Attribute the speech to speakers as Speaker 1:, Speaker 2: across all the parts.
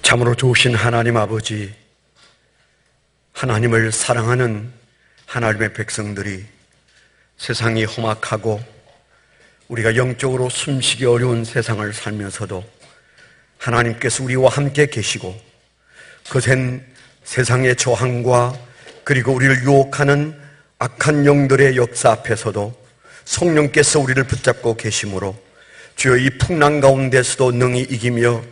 Speaker 1: 참으로 좋으신 하나님 아버지, 하나님을 사랑하는 하나님의 백성들이 세상이 험악하고 우리가 영적으로 숨쉬기 어려운 세상을 살면서도 하나님께서 우리와 함께 계시고 거센 세상의 저항과 그리고 우리를 유혹하는 악한 영들의 역사 앞에서도 성령께서 우리를 붙잡고 계심으로 주여 이 풍랑 가운데서도 능히 이기며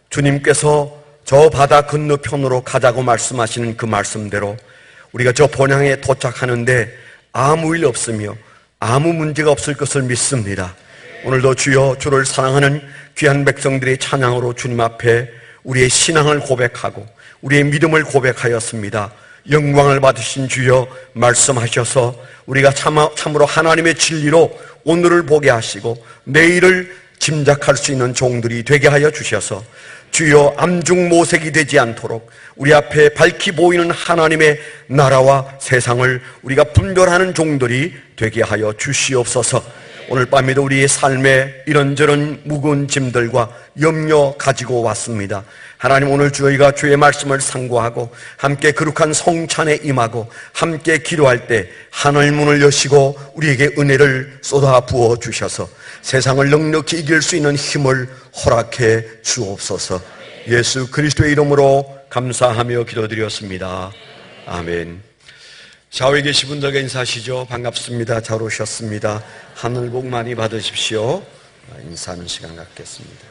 Speaker 1: 주님께서 저 바다 건너편으로 가자고 말씀하시는 그 말씀대로 우리가 저 본향에 도착하는데 아무 일 없으며 아무 문제가 없을 것을 믿습니다. 오늘도 주여 주를 사랑하는 귀한 백성들의 찬양으로 주님 앞에 우리의 신앙을 고백하고 우리의 믿음을 고백하였습니다. 영광을 받으신 주여 말씀하셔서 우리가 참으로 하나님의 진리로 오늘을 보게 하시고 내일을 짐작할 수 있는 종들이 되게 하여 주셔서 주여 암중모색이 되지 않도록 우리 앞에 밝히 보이는 하나님의 나라와 세상을 우리가 분별하는 종들이 되게 하여 주시옵소서. 오늘 밤에도 우리의 삶에 이런저런 무거운 짐들과 염려 가지고 왔습니다. 하나님, 오늘 저희가 주의 말씀을 상고하고 함께 거룩한 성찬에 임하고 함께 기도할 때 하늘 문을 여시고 우리에게 은혜를 쏟아 부어 주셔서 세상을 넉넉히 이길 수 있는 힘을 허락해 주옵소서. 예수 그리스도의 이름으로 감사하며 기도드렸습니다. 아멘. 좌우에 계신 분들에게 인사하시죠. 반갑습니다. 잘 오셨습니다. 하늘 복 많이 받으십시오. 인사하는 시간 갖겠습니다.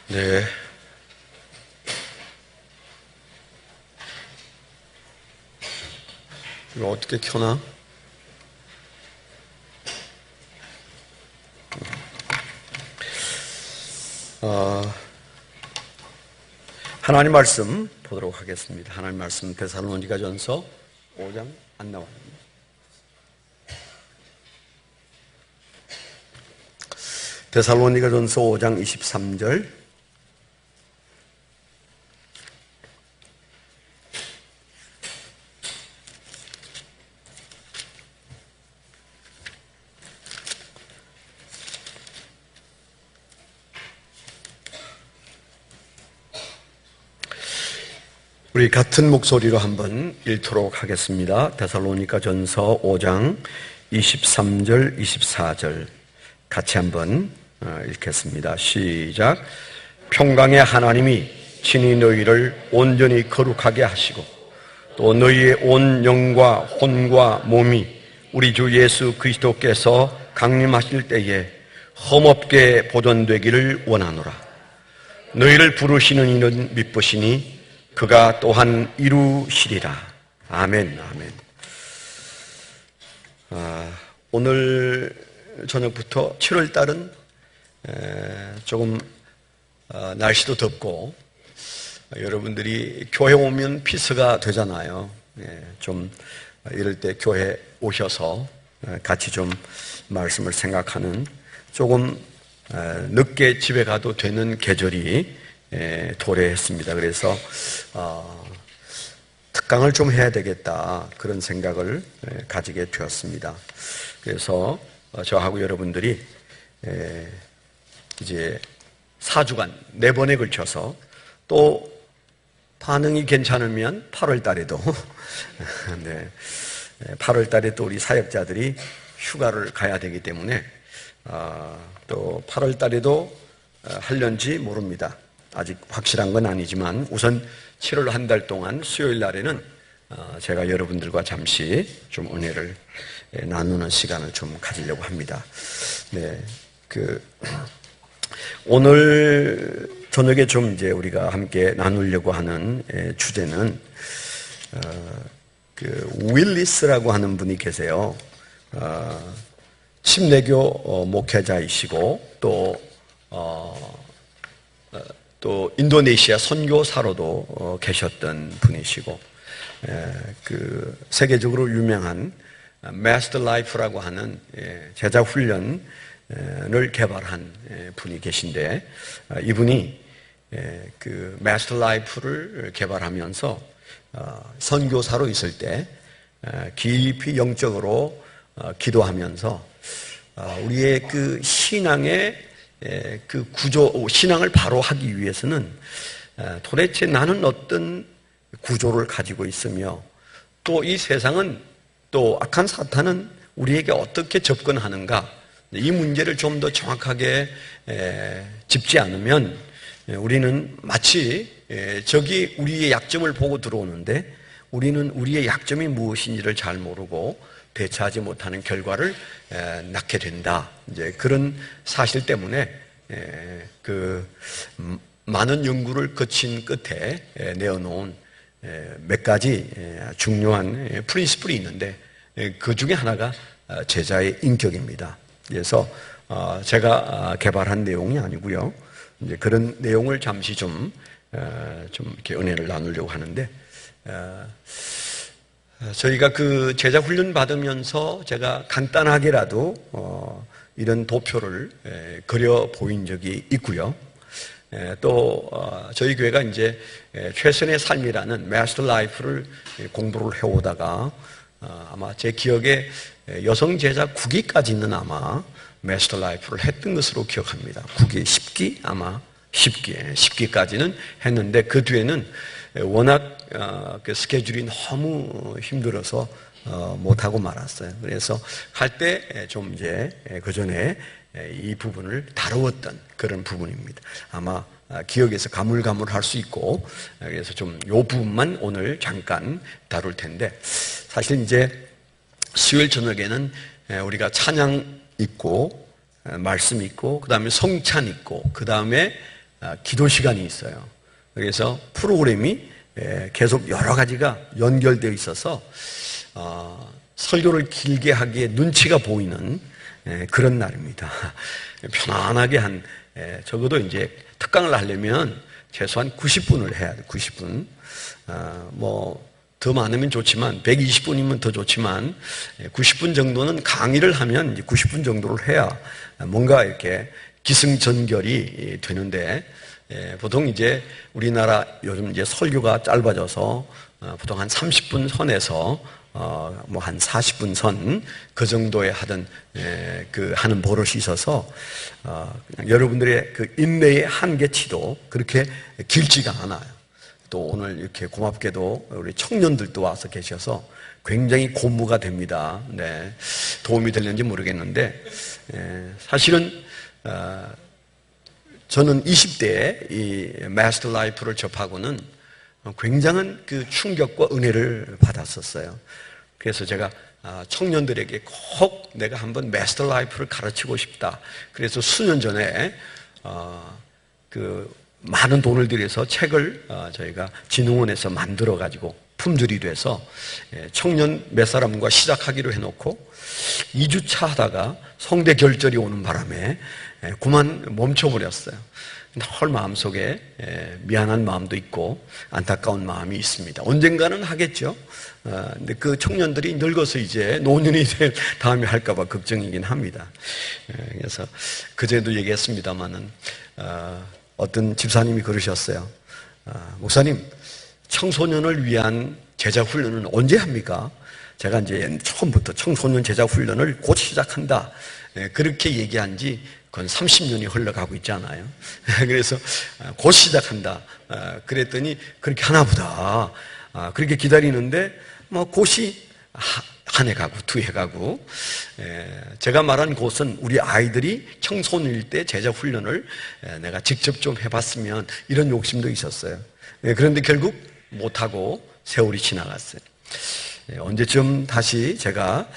Speaker 1: 네. 이거 어떻게 켜나? 하나님 말씀 보도록 하겠습니다. 하나님 말씀 데살로니가전서 5장 안 나와요. 데살로니가전서 5장 23절. 우리 같은 목소리로 한번 읽도록 하겠습니다. 데살로니가전서 5장 23절, 24절 같이 한번 읽겠습니다. 시작. 평강의 하나님이 친히 너희를 온전히 거룩하게 하시고 또 너희의 온 영과 혼과 몸이 우리 주 예수 그리스도께서 강림하실 때에 흠없게 보존되기를 원하노라. 너희를 부르시는 이는 미쁘시니 그가 또한 이루시리라. 아멘. 아멘. 오늘 저녁부터 7월달은 조금 날씨도 덥고 여러분들이 교회 오면 피서가 되잖아요. 좀 이럴 때 교회 오셔서 같이 좀 말씀을 생각하는, 조금 늦게 집에 가도 되는 계절이 도래했습니다. 그래서 특강을 좀 해야 되겠다, 그런 생각을 가지게 되었습니다. 그래서 저하고 여러분들이 이제 4주간 4번에 걸쳐서 또 반응이 괜찮으면 8월 달에도 네, 8월 달에 또 우리 사역자들이 휴가를 가야 되기 때문에 또 8월 달에도 할런지 모릅니다. 아직 확실한 건 아니지만 우선 7월 한 달 동안 수요일 날에는 제가 여러분들과 잠시 좀 은혜를 나누는 시간을 좀 가지려고 합니다. 네, 오늘 저녁에 좀 이제 우리가 함께 나누려고 하는 주제는 윌리스라고 하는 분이 계세요. 침례교 목회자이시고 또 인도네시아 선교사로도 계셨던 분이시고, 세계적으로 유명한 마스터 라이프라고 하는 제자 훈련을 개발한 분이 계신데, 이분이 마스터 라이프를 개발하면서 선교사로 있을 때 깊이 영적으로 기도하면서 우리의 그 신앙의 그 구조, 신앙을 바로 하기 위해서는 도대체 나는 어떤 구조를 가지고 있으며 또 이 세상은 또 악한 사탄은 우리에게 어떻게 접근하는가, 이 문제를 좀 더 정확하게 짚지 않으면 우리는 마치 적이 우리의 약점을 보고 들어오는데 우리는 우리의 약점이 무엇인지를 잘 모르고 대처하지 못하는 결과를 낳게 된다. 이제 그런 사실 때문에 그 많은 연구를 거친 끝에 내어놓은 몇 가지 중요한 프린시플이 있는데 그 중에 하나가 제자의 인격입니다. 그래서 제가 개발한 내용이 아니고요. 이제 그런 내용을 잠시 좀 이렇게 은혜를 나누려고 하는데, 저희가 그 제자 훈련 받으면서 제가 간단하게라도 이런 도표를 그려 보인 적이 있고요. 또 저희 교회가 이제 최선의 삶이라는 마스터 라이프를 공부를 해오다가 아마 제 기억에 여성 제자 9기까지는 아마 마스터 라이프를 했던 것으로 기억합니다. 9기, 10기 아마 10기까지는 했는데 그 뒤에는 워낙 그 스케줄이 너무 힘들어서 못하고 말았어요. 그래서 할 때 좀 이제 그 전에 이 부분을 다루었던 그런 부분입니다. 아마 기억에서 가물가물할 수 있고, 그래서 좀 이 부분만 오늘 잠깐 다룰 텐데, 사실 이제 수요일 저녁에는 우리가 찬양 있고 말씀 있고 그 다음에 성찬 있고 그 다음에 기도 시간이 있어요. 그래서 프로그램이 계속 여러 가지가 연결되어 있어서 설교를 길게 하기에 눈치가 보이는 그런 날입니다. 편안하게 적어도 이제 특강을 하려면 최소한 90분을 해야 돼요. 90분. 더 많으면 좋지만 120분이면 더 좋지만 90분 정도는 강의를 하면 이제 90분 정도를 해야 뭔가 이렇게 기승전결이 되는데, 보통 이제 우리나라 요즘 이제 설교가 짧아져서 보통 한 30분 선에서 뭐 한 40분 선 그 정도에 하는 버릇이 있어서 여러분들의 그 인내의 한계치도 그렇게 길지가 않아요. 또 오늘 이렇게 고맙게도 우리 청년들도 와서 계셔서 굉장히 고무가 됩니다. 네, 도움이 되는지 모르겠는데 사실은 저는 20대에 이 마스터 라이프를 접하고는 굉장한 그 충격과 은혜를 받았었어요. 그래서 제가 청년들에게 꼭 내가 한번 마스터 라이프를 가르치고 싶다. 그래서 수년 전에 그 많은 돈을 들여서 책을 저희가 진흥원에서 만들어 가지고 품절이 돼서 청년 몇 사람과 시작하기로 해놓고 2주차 하다가 성대 결절이 오는 바람에 그만 멈춰버렸어요. 헐 마음속에 미안한 마음도 있고 안타까운 마음이 있습니다. 언젠가는 하겠죠. 근데 그 청년들이 늙어서 이제 노년이 될 다음에 할까봐 걱정이긴 합니다. 그래서 그제도 얘기했습니다마는 어떤 집사님이 그러셨어요. 목사님, 청소년을 위한 제자 훈련은 언제 합니까? 제가 이제 처음부터 청소년 제자 훈련을 곧 시작한다. 그렇게 얘기한 지 그건 30년이 흘러가고 있잖아요. 그래서 곧 시작한다. 그랬더니 그렇게 하나보다. 그렇게 기다리는데 뭐 곧이 한 해 가고 두 해 가고. 제가 말한 곳은 우리 아이들이 청소년일 때 제자 훈련을 내가 직접 좀 해봤으면 이런 욕심도 있었어요. 그런데 결국 못하고 세월이 지나갔어요. 언제쯤 다시 제가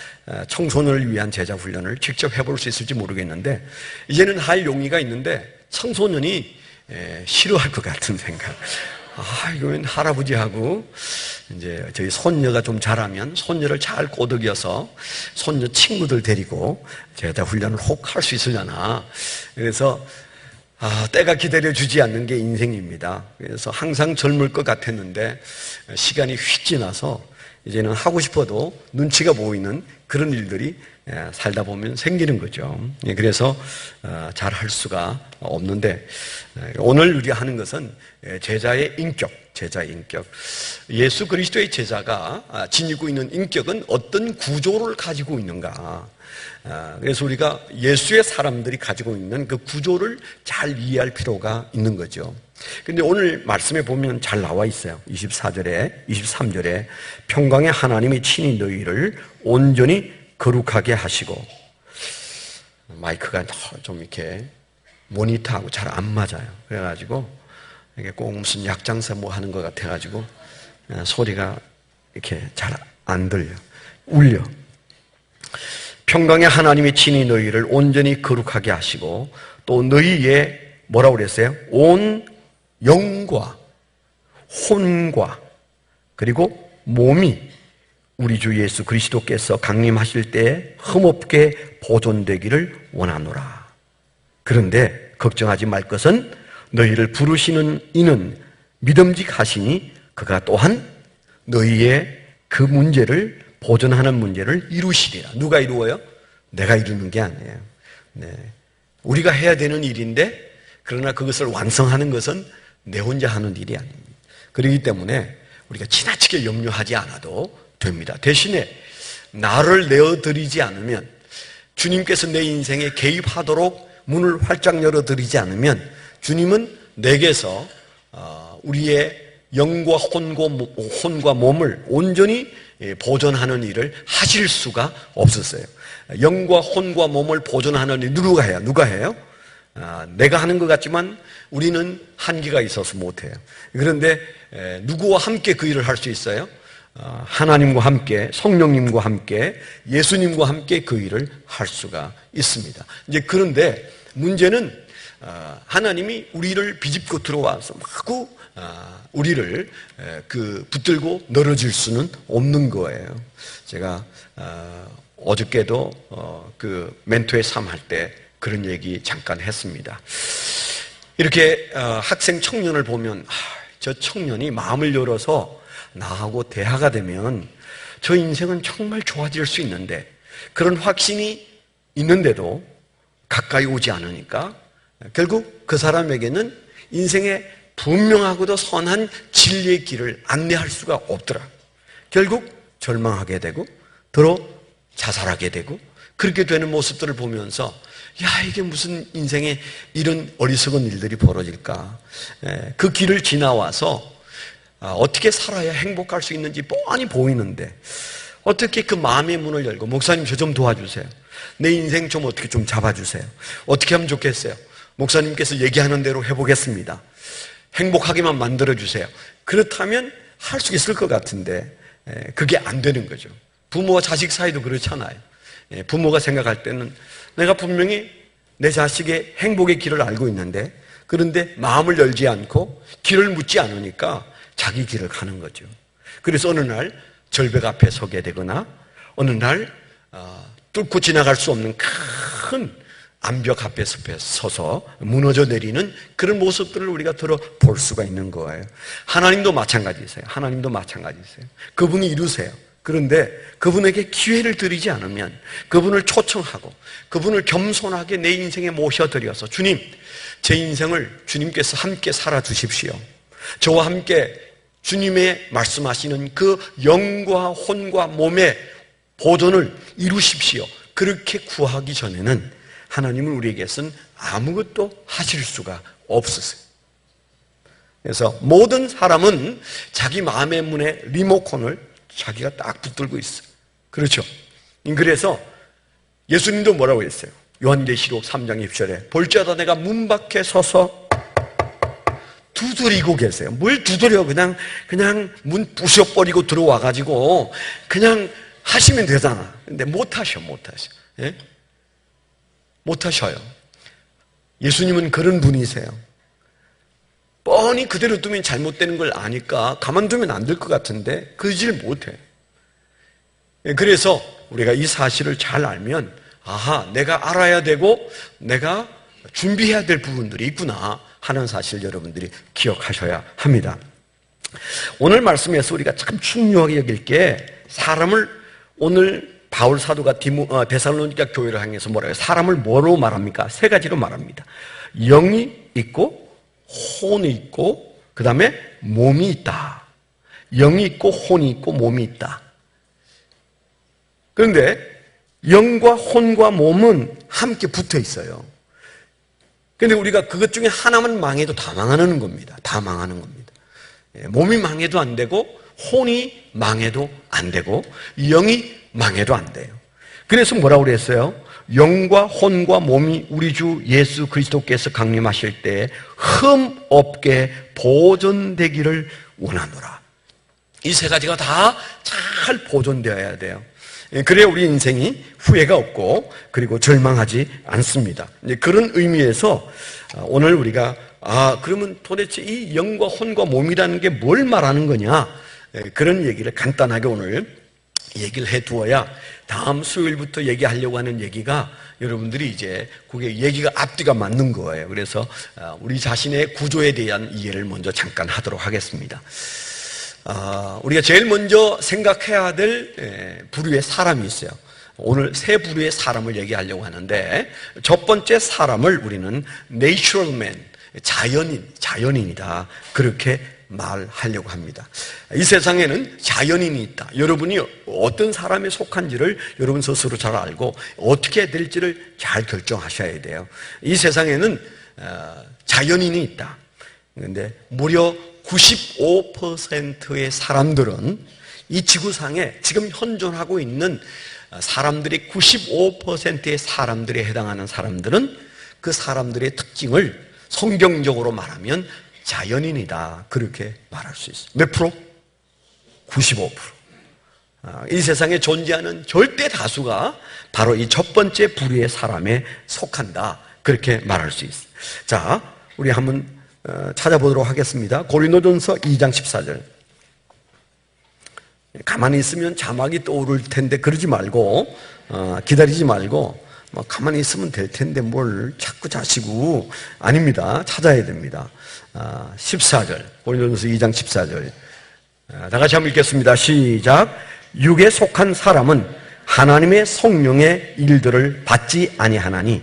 Speaker 1: 청소년을 위한 제자 훈련을 직접 해볼 수 있을지 모르겠는데, 이제는 할 용의가 있는데 청소년이 싫어할 것 같은 생각. 이건 할아버지하고 이제 저희 손녀가 좀 자라면 손녀를 잘 꼬드겨서 손녀 친구들 데리고 제자 훈련을 혹 할 수 있으려나. 그래서 때가 기다려주지 않는 게 인생입니다. 그래서 항상 젊을 것 같았는데 시간이 휙 지나서 이제는 하고 싶어도 눈치가 보이는 그런 일들이 살다 보면 생기는 거죠. 그래서 잘 할 수가 없는데, 오늘 우리가 하는 것은 제자의 인격. 예수 그리스도의 제자가 지니고 있는 인격은 어떤 구조를 가지고 있는가. 그래서 우리가 예수의 사람들이 가지고 있는 그 구조를 잘 이해할 필요가 있는 거죠. 근데 오늘 말씀에 보면 잘 나와 있어요. 23절에 평강의 하나님이 친히 너희를 온전히 거룩하게 하시고, 마이크가 좀 이렇게 모니터하고 잘 안 맞아요. 그래가지고 이게 꼭 무슨 약장사 뭐 하는 것 같아가지고 소리가 이렇게 잘 안 들려. 울려. 평강의 하나님이 친히 너희를 온전히 거룩하게 하시고, 또 너희의 뭐라고 그랬어요? 온 영과 혼과 그리고 몸이 우리 주 예수 그리스도께서 강림하실 때에 흠없게 보존되기를 원하노라. 그런데 걱정하지 말 것은 너희를 부르시는 이는 믿음직하시니 그가 또한 너희의 그 문제를 보존하는 문제를 이루시리라. 누가 이루어요? 내가 이루는 게 아니에요. 우리가 해야 되는 일인데, 그러나 그것을 완성하는 것은 내 혼자 하는 일이 아닙니다. 그렇기 때문에 우리가 지나치게 염려하지 않아도 됩니다. 대신에 나를 내어드리지 않으면, 주님께서 내 인생에 개입하도록 문을 활짝 열어드리지 않으면 주님은 내게서 우리의 영과 혼과 몸을 온전히 보존하는 일을 하실 수가 없었어요. 영과 혼과 몸을 보존하는 일 누가 해요? 내가 하는 것 같지만 우리는 한계가 있어서 못해요. 그런데 누구와 함께 그 일을 할 수 있어요? 하나님과 함께, 성령님과 함께, 예수님과 함께 그 일을 할 수가 있습니다. 이제 그런데 문제는 하나님이 우리를 비집고 들어와서 마구 우리를 붙들고 늘어질 수는 없는 거예요. 제가 어저께도 그 멘토의 삶 할 때 그런 얘기 잠깐 했습니다. 이렇게 학생 청년을 보면 저 청년이 마음을 열어서 나하고 대화가 되면 저 인생은 정말 좋아질 수 있는데, 그런 확신이 있는데도 가까이 오지 않으니까 결국 그 사람에게는 인생의 분명하고도 선한 진리의 길을 안내할 수가 없더라. 결국 절망하게 되고 자살하게 되고, 그렇게 되는 모습들을 보면서 이게 무슨 인생에 이런 어리석은 일들이 벌어질까. 그 길을 지나와서 어떻게 살아야 행복할 수 있는지 뻔히 보이는데 어떻게 그 마음의 문을 열고, 목사님 저 좀 도와주세요, 내 인생 좀 어떻게 좀 잡아주세요, 어떻게 하면 좋겠어요, 목사님께서 얘기하는 대로 해보겠습니다, 행복하게만 만들어주세요. 그렇다면 할 수 있을 것 같은데 그게 안 되는 거죠. 부모와 자식 사이도 그렇잖아요. 부모가 생각할 때는 내가 분명히 내 자식의 행복의 길을 알고 있는데, 그런데 마음을 열지 않고 길을 묻지 않으니까 자기 길을 가는 거죠. 그래서 어느 날 절벽 앞에 서게 되거나, 어느 날 뚫고 지나갈 수 없는 큰 암벽 앞에 서서 무너져 내리는 그런 모습들을 우리가 들어볼 수가 있는 거예요. 하나님도 마찬가지세요. 그분이 이루세요. 그런데 그분에게 기회를 드리지 않으면, 그분을 초청하고 그분을 겸손하게 내 인생에 모셔드려서, 주님, 제 인생을 주님께서 함께 살아주십시오, 저와 함께 주님의 말씀하시는 그 영과 혼과 몸의 보존을 이루십시오, 그렇게 구하기 전에는 하나님은 우리에게서는 아무것도 하실 수가 없으세요. 그래서 모든 사람은 자기 마음의 문에 리모컨을 자기가 딱 붙들고 있어요. 그렇죠? 그래서 예수님도 뭐라고 했어요? 요한계시록 3장 20절에 볼지어다 내가 문 밖에 서서 두드리고 계세요. 뭘 두드려? 그냥 문 부셔버리고 들어와가지고 그냥 하시면 되잖아. 근데 못하셔. 예? 못하셔요. 예수님은 그런 분이세요. 뻔히 그대로 두면 잘못되는 걸 아니까 가만두면 안 될 것 같은데 그러질 못해. 그래서 우리가 이 사실을 잘 알면, 내가 알아야 되고 내가 준비해야 될 부분들이 있구나 하는 사실 여러분들이 기억하셔야 합니다. 오늘 말씀에서 우리가 참 중요하게 여길 게 사람을 오늘 바울 사도가 데살로니가 교회를 향해서 뭐라고 해요? 사람을 뭐로 말합니까? 세 가지로 말합니다. 영이 있고 혼이 있고 그 다음에 몸이 있다. 영이 있고 혼이 있고 몸이 있다. 그런데 영과 혼과 몸은 함께 붙어 있어요. 그런데 우리가 그것 중에 하나만 망해도 다 망하는 겁니다. 다 망하는 겁니다. 몸이 망해도 안 되고 혼이 망해도 안 되고 영이 망해도 안 돼요. 그래서 뭐라고 그랬어요? 영과 혼과 몸이 우리 주 예수 그리스도께서 강림하실 때 흠 없게 보존되기를 원하노라. 이 세 가지가 다 잘 보존되어야 돼요. 그래야 우리 인생이 후회가 없고 그리고 절망하지 않습니다. 그런 의미에서 오늘 우리가 그러면 도대체 이 영과 혼과 몸이라는 게 뭘 말하는 거냐? 그런 얘기를 간단하게 오늘 얘기를 해두어야 다음 수요일부터 얘기하려고 하는 얘기가 여러분들이 이제 그게 얘기가 앞뒤가 맞는 거예요. 그래서 우리 자신의 구조에 대한 이해를 먼저 잠깐 하도록 하겠습니다. 우리가 제일 먼저 생각해야 될 부류의 사람이 있어요. 오늘 세 부류의 사람을 얘기하려고 하는데 첫 번째 사람을 우리는 natural man, 자연인이다. 그렇게 말하려고 합니다. 이 세상에는 자연인이 있다. 여러분이 어떤 사람에 속한지를 여러분 스스로 잘 알고 어떻게 해야 될지를 잘 결정하셔야 돼요. 이 세상에는 자연인이 있다. 그런데 무려 95%의 사람들은 이 지구상에 지금 현존하고 있는 사람들이 95%의 사람들에 해당하는 사람들은 그 사람들의 특징을 성경적으로 말하면 자연인이다. 그렇게 말할 수 있어요. 몇 프로? 95%. 이 세상에 존재하는 절대 다수가 바로 이 첫 번째 부류의 사람에 속한다. 그렇게 말할 수 있어요. 자, 우리 한번 찾아보도록 하겠습니다. 고린도전서 2장 14절. 가만히 있으면 자막이 떠오를 텐데 그러지 말고 기다리지 말고 가만히 있으면 될 텐데 뭘 자꾸 자시고 아닙니다. 찾아야 됩니다. 14절 고린도전서 2장 14절 다 같이 한번 읽겠습니다. 시작. 육에 속한 사람은 하나님의 성령의 일들을 받지 아니하나니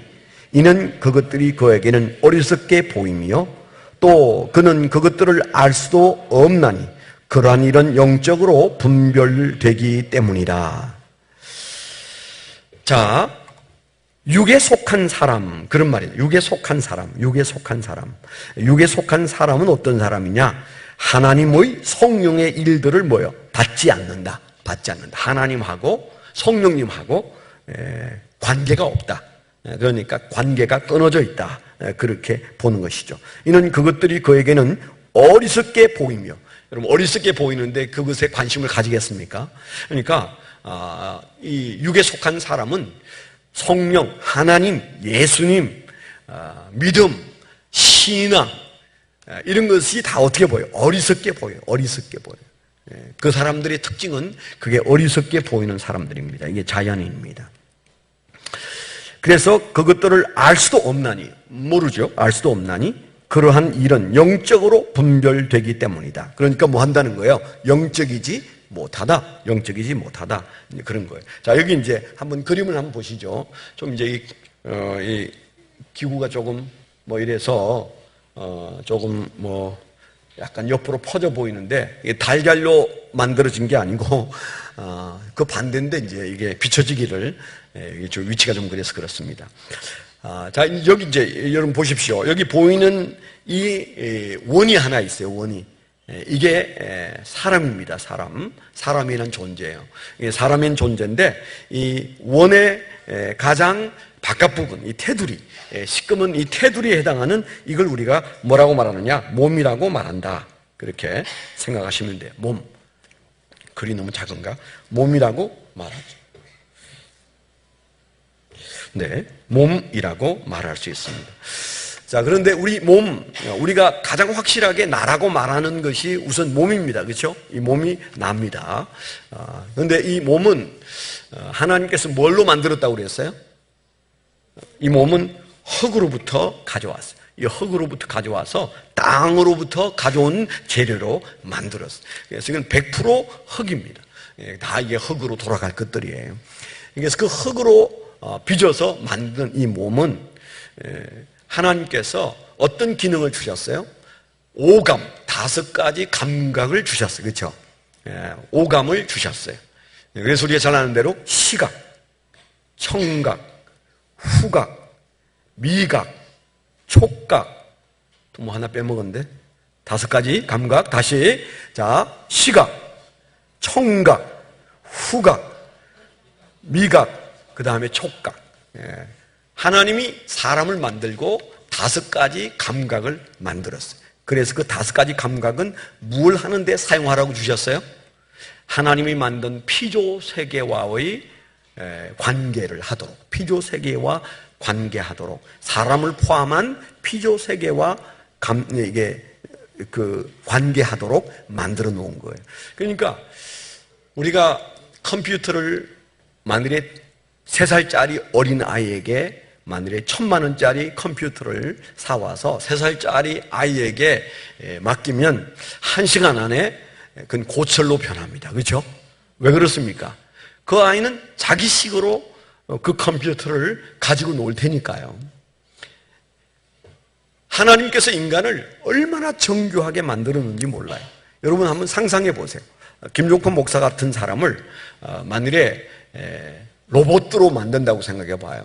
Speaker 1: 이는 그것들이 그에게는 어리석게 보임이요 또 그는 그것들을 알 수도 없나니 그러한 일은 영적으로 분별되기 때문이다. 자, 육에 속한 사람, 그런 말이에요. 육에 속한 사람. 육에 속한 사람은 어떤 사람이냐? 하나님의 성령의 일들을 뭐요? 받지 않는다. 하나님하고 성령님하고 관계가 없다. 그러니까 관계가 끊어져 있다. 그렇게 보는 것이죠. 이는 그것들이 그에게는 어리석게 보이며, 여러분 어리석게 보이는데 그것에 관심을 가지겠습니까? 그러니까 이 육에 속한 사람은 성령, 하나님, 예수님, 믿음, 신앙 이런 것이 다 어떻게 보여요? 어리석게 보여요. 그 사람들의 특징은 그게 어리석게 보이는 사람들입니다. 이게 자연인입니다. 그래서 그것들을 알 수도 없나니, 모르죠. 알 수도 없나니 그러한 일은 영적으로 분별되기 때문이다. 그러니까 뭐 한다는 거예요? 영적이지 못하다. 그런 거예요. 자, 여기 이제 한번 그림을 한번 보시죠. 좀 이제 이 기구가 조금 뭐 이래서 조금 뭐 약간 옆으로 퍼져 보이는데 이게 달걀로 만들어진 게 아니고 그 반대인데 이제 이게 비춰지기를 이게 위치가 좀 그래서 그렇습니다. 자, 여기 이제 여러분 보십시오. 여기 보이는 이 원이 하나 있어요. 원이. 이게 사람입니다. 사람이라는 존재예요. 이게 사람인 존재인데 이 원의 가장 바깥 부분, 이 테두리, 시꺼먼 이 테두리에 해당하는 이걸 우리가 뭐라고 말하느냐? 몸이라고 말한다. 그렇게 생각하시면 돼요. 몸. 글이 너무 작은가? 몸이라고 말하죠. 네, 몸이라고 말할 수 있습니다. 자, 그런데 우리 몸, 우리가 가장 확실하게 나라고 말하는 것이 우선 몸입니다. 그렇죠? 이 몸이 납니다. 그런데 이 몸은 하나님께서 뭘로 만들었다고 그랬어요? 이 몸은 흙으로부터 가져왔어요. 이 흙으로부터 가져와서 땅으로부터 가져온 재료로 만들었어요. 그래서 이건 100% 흙입니다. 다 이게 흙으로 돌아갈 것들이에요. 그래서 그 흙으로 빚어서 만든 이 몸은 하나님께서 어떤 기능을 주셨어요? 오감, 5가지 감각을 주셨어요. 그렇죠? 오감을 주셨어요. 그래서 우리가 잘 아는 대로 시각, 청각, 후각, 미각, 촉각, 또 뭐 하나 빼먹었는데 5가지 감각. 다시 자, 시각, 청각, 후각, 미각, 그 다음에 촉각. 하나님이 사람을 만들고 5가지 감각을 만들었어요. 그래서 그 5가지 감각은 뭘 하는데 사용하라고 주셨어요? 하나님이 만든 피조 세계와의 관계를 하도록, 피조 세계와 관계하도록, 사람을 포함한 피조 세계와 관계하도록 만들어 놓은 거예요. 그러니까 우리가 컴퓨터를 만일에 3살짜리 어린 아이에게 만일에 1,000만 원짜리 컴퓨터를 사와서 3살짜리 아이에게 맡기면 1시간 안에 그건 고철로 변합니다. 그렇죠? 왜 그렇습니까? 그 아이는 자기식으로 그 컴퓨터를 가지고 놀 테니까요. 하나님께서 인간을 얼마나 정교하게 만들었는지 몰라요. 여러분 한번 상상해 보세요. 김종필 목사 같은 사람을 만일에 로봇으로 만든다고 생각해 봐요.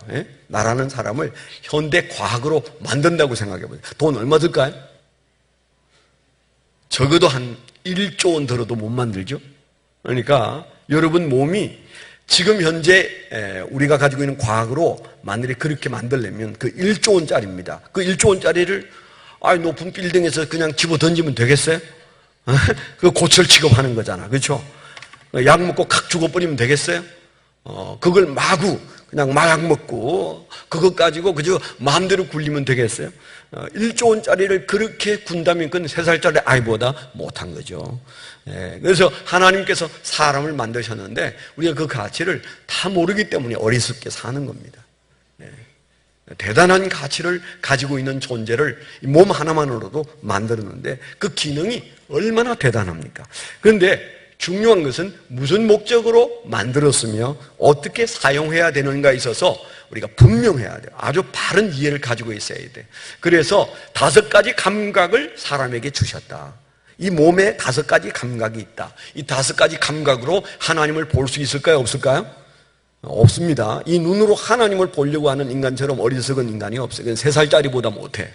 Speaker 1: 나라는 사람을 현대 과학으로 만든다고 생각해 보세요. 돈 얼마 들까요? 적어도 한 1조 원 들어도 못 만들죠. 그러니까 여러분 몸이 지금 현재 우리가 가지고 있는 과학으로 만일에 그렇게 만들려면 그 1조 원짜리입니다. 그 1조 원짜리를 높은 빌딩에서 그냥 집어 던지면 되겠어요? 그 고철 취급하는 거잖아. 그렇죠? 약 먹고 칵 죽어버리면 되겠어요? 그걸 마구 그냥 마약 먹고 그것 가지고 그저 마음대로 굴리면 되겠어요? 1조 원짜리를 그렇게 군다면 그건 3살짜리 아이보다 못한 거죠. 그래서 하나님께서 사람을 만드셨는데 우리가 그 가치를 다 모르기 때문에 어리석게 사는 겁니다. 대단한 가치를 가지고 있는 존재를 몸 하나만으로도 만들었는데 그 기능이 얼마나 대단합니까? 그런데 중요한 것은 무슨 목적으로 만들었으며 어떻게 사용해야 되는가에 있어서 우리가 분명해야 돼요. 아주 바른 이해를 가지고 있어야 돼. 그래서 5가지 감각을 사람에게 주셨다. 이 몸에 5가지 감각이 있다. 이 5가지 감각으로 하나님을 볼 수 있을까요? 없을까요? 없습니다. 이 눈으로 하나님을 보려고 하는 인간처럼 어리석은 인간이 없어요. 3살짜리보다 못해.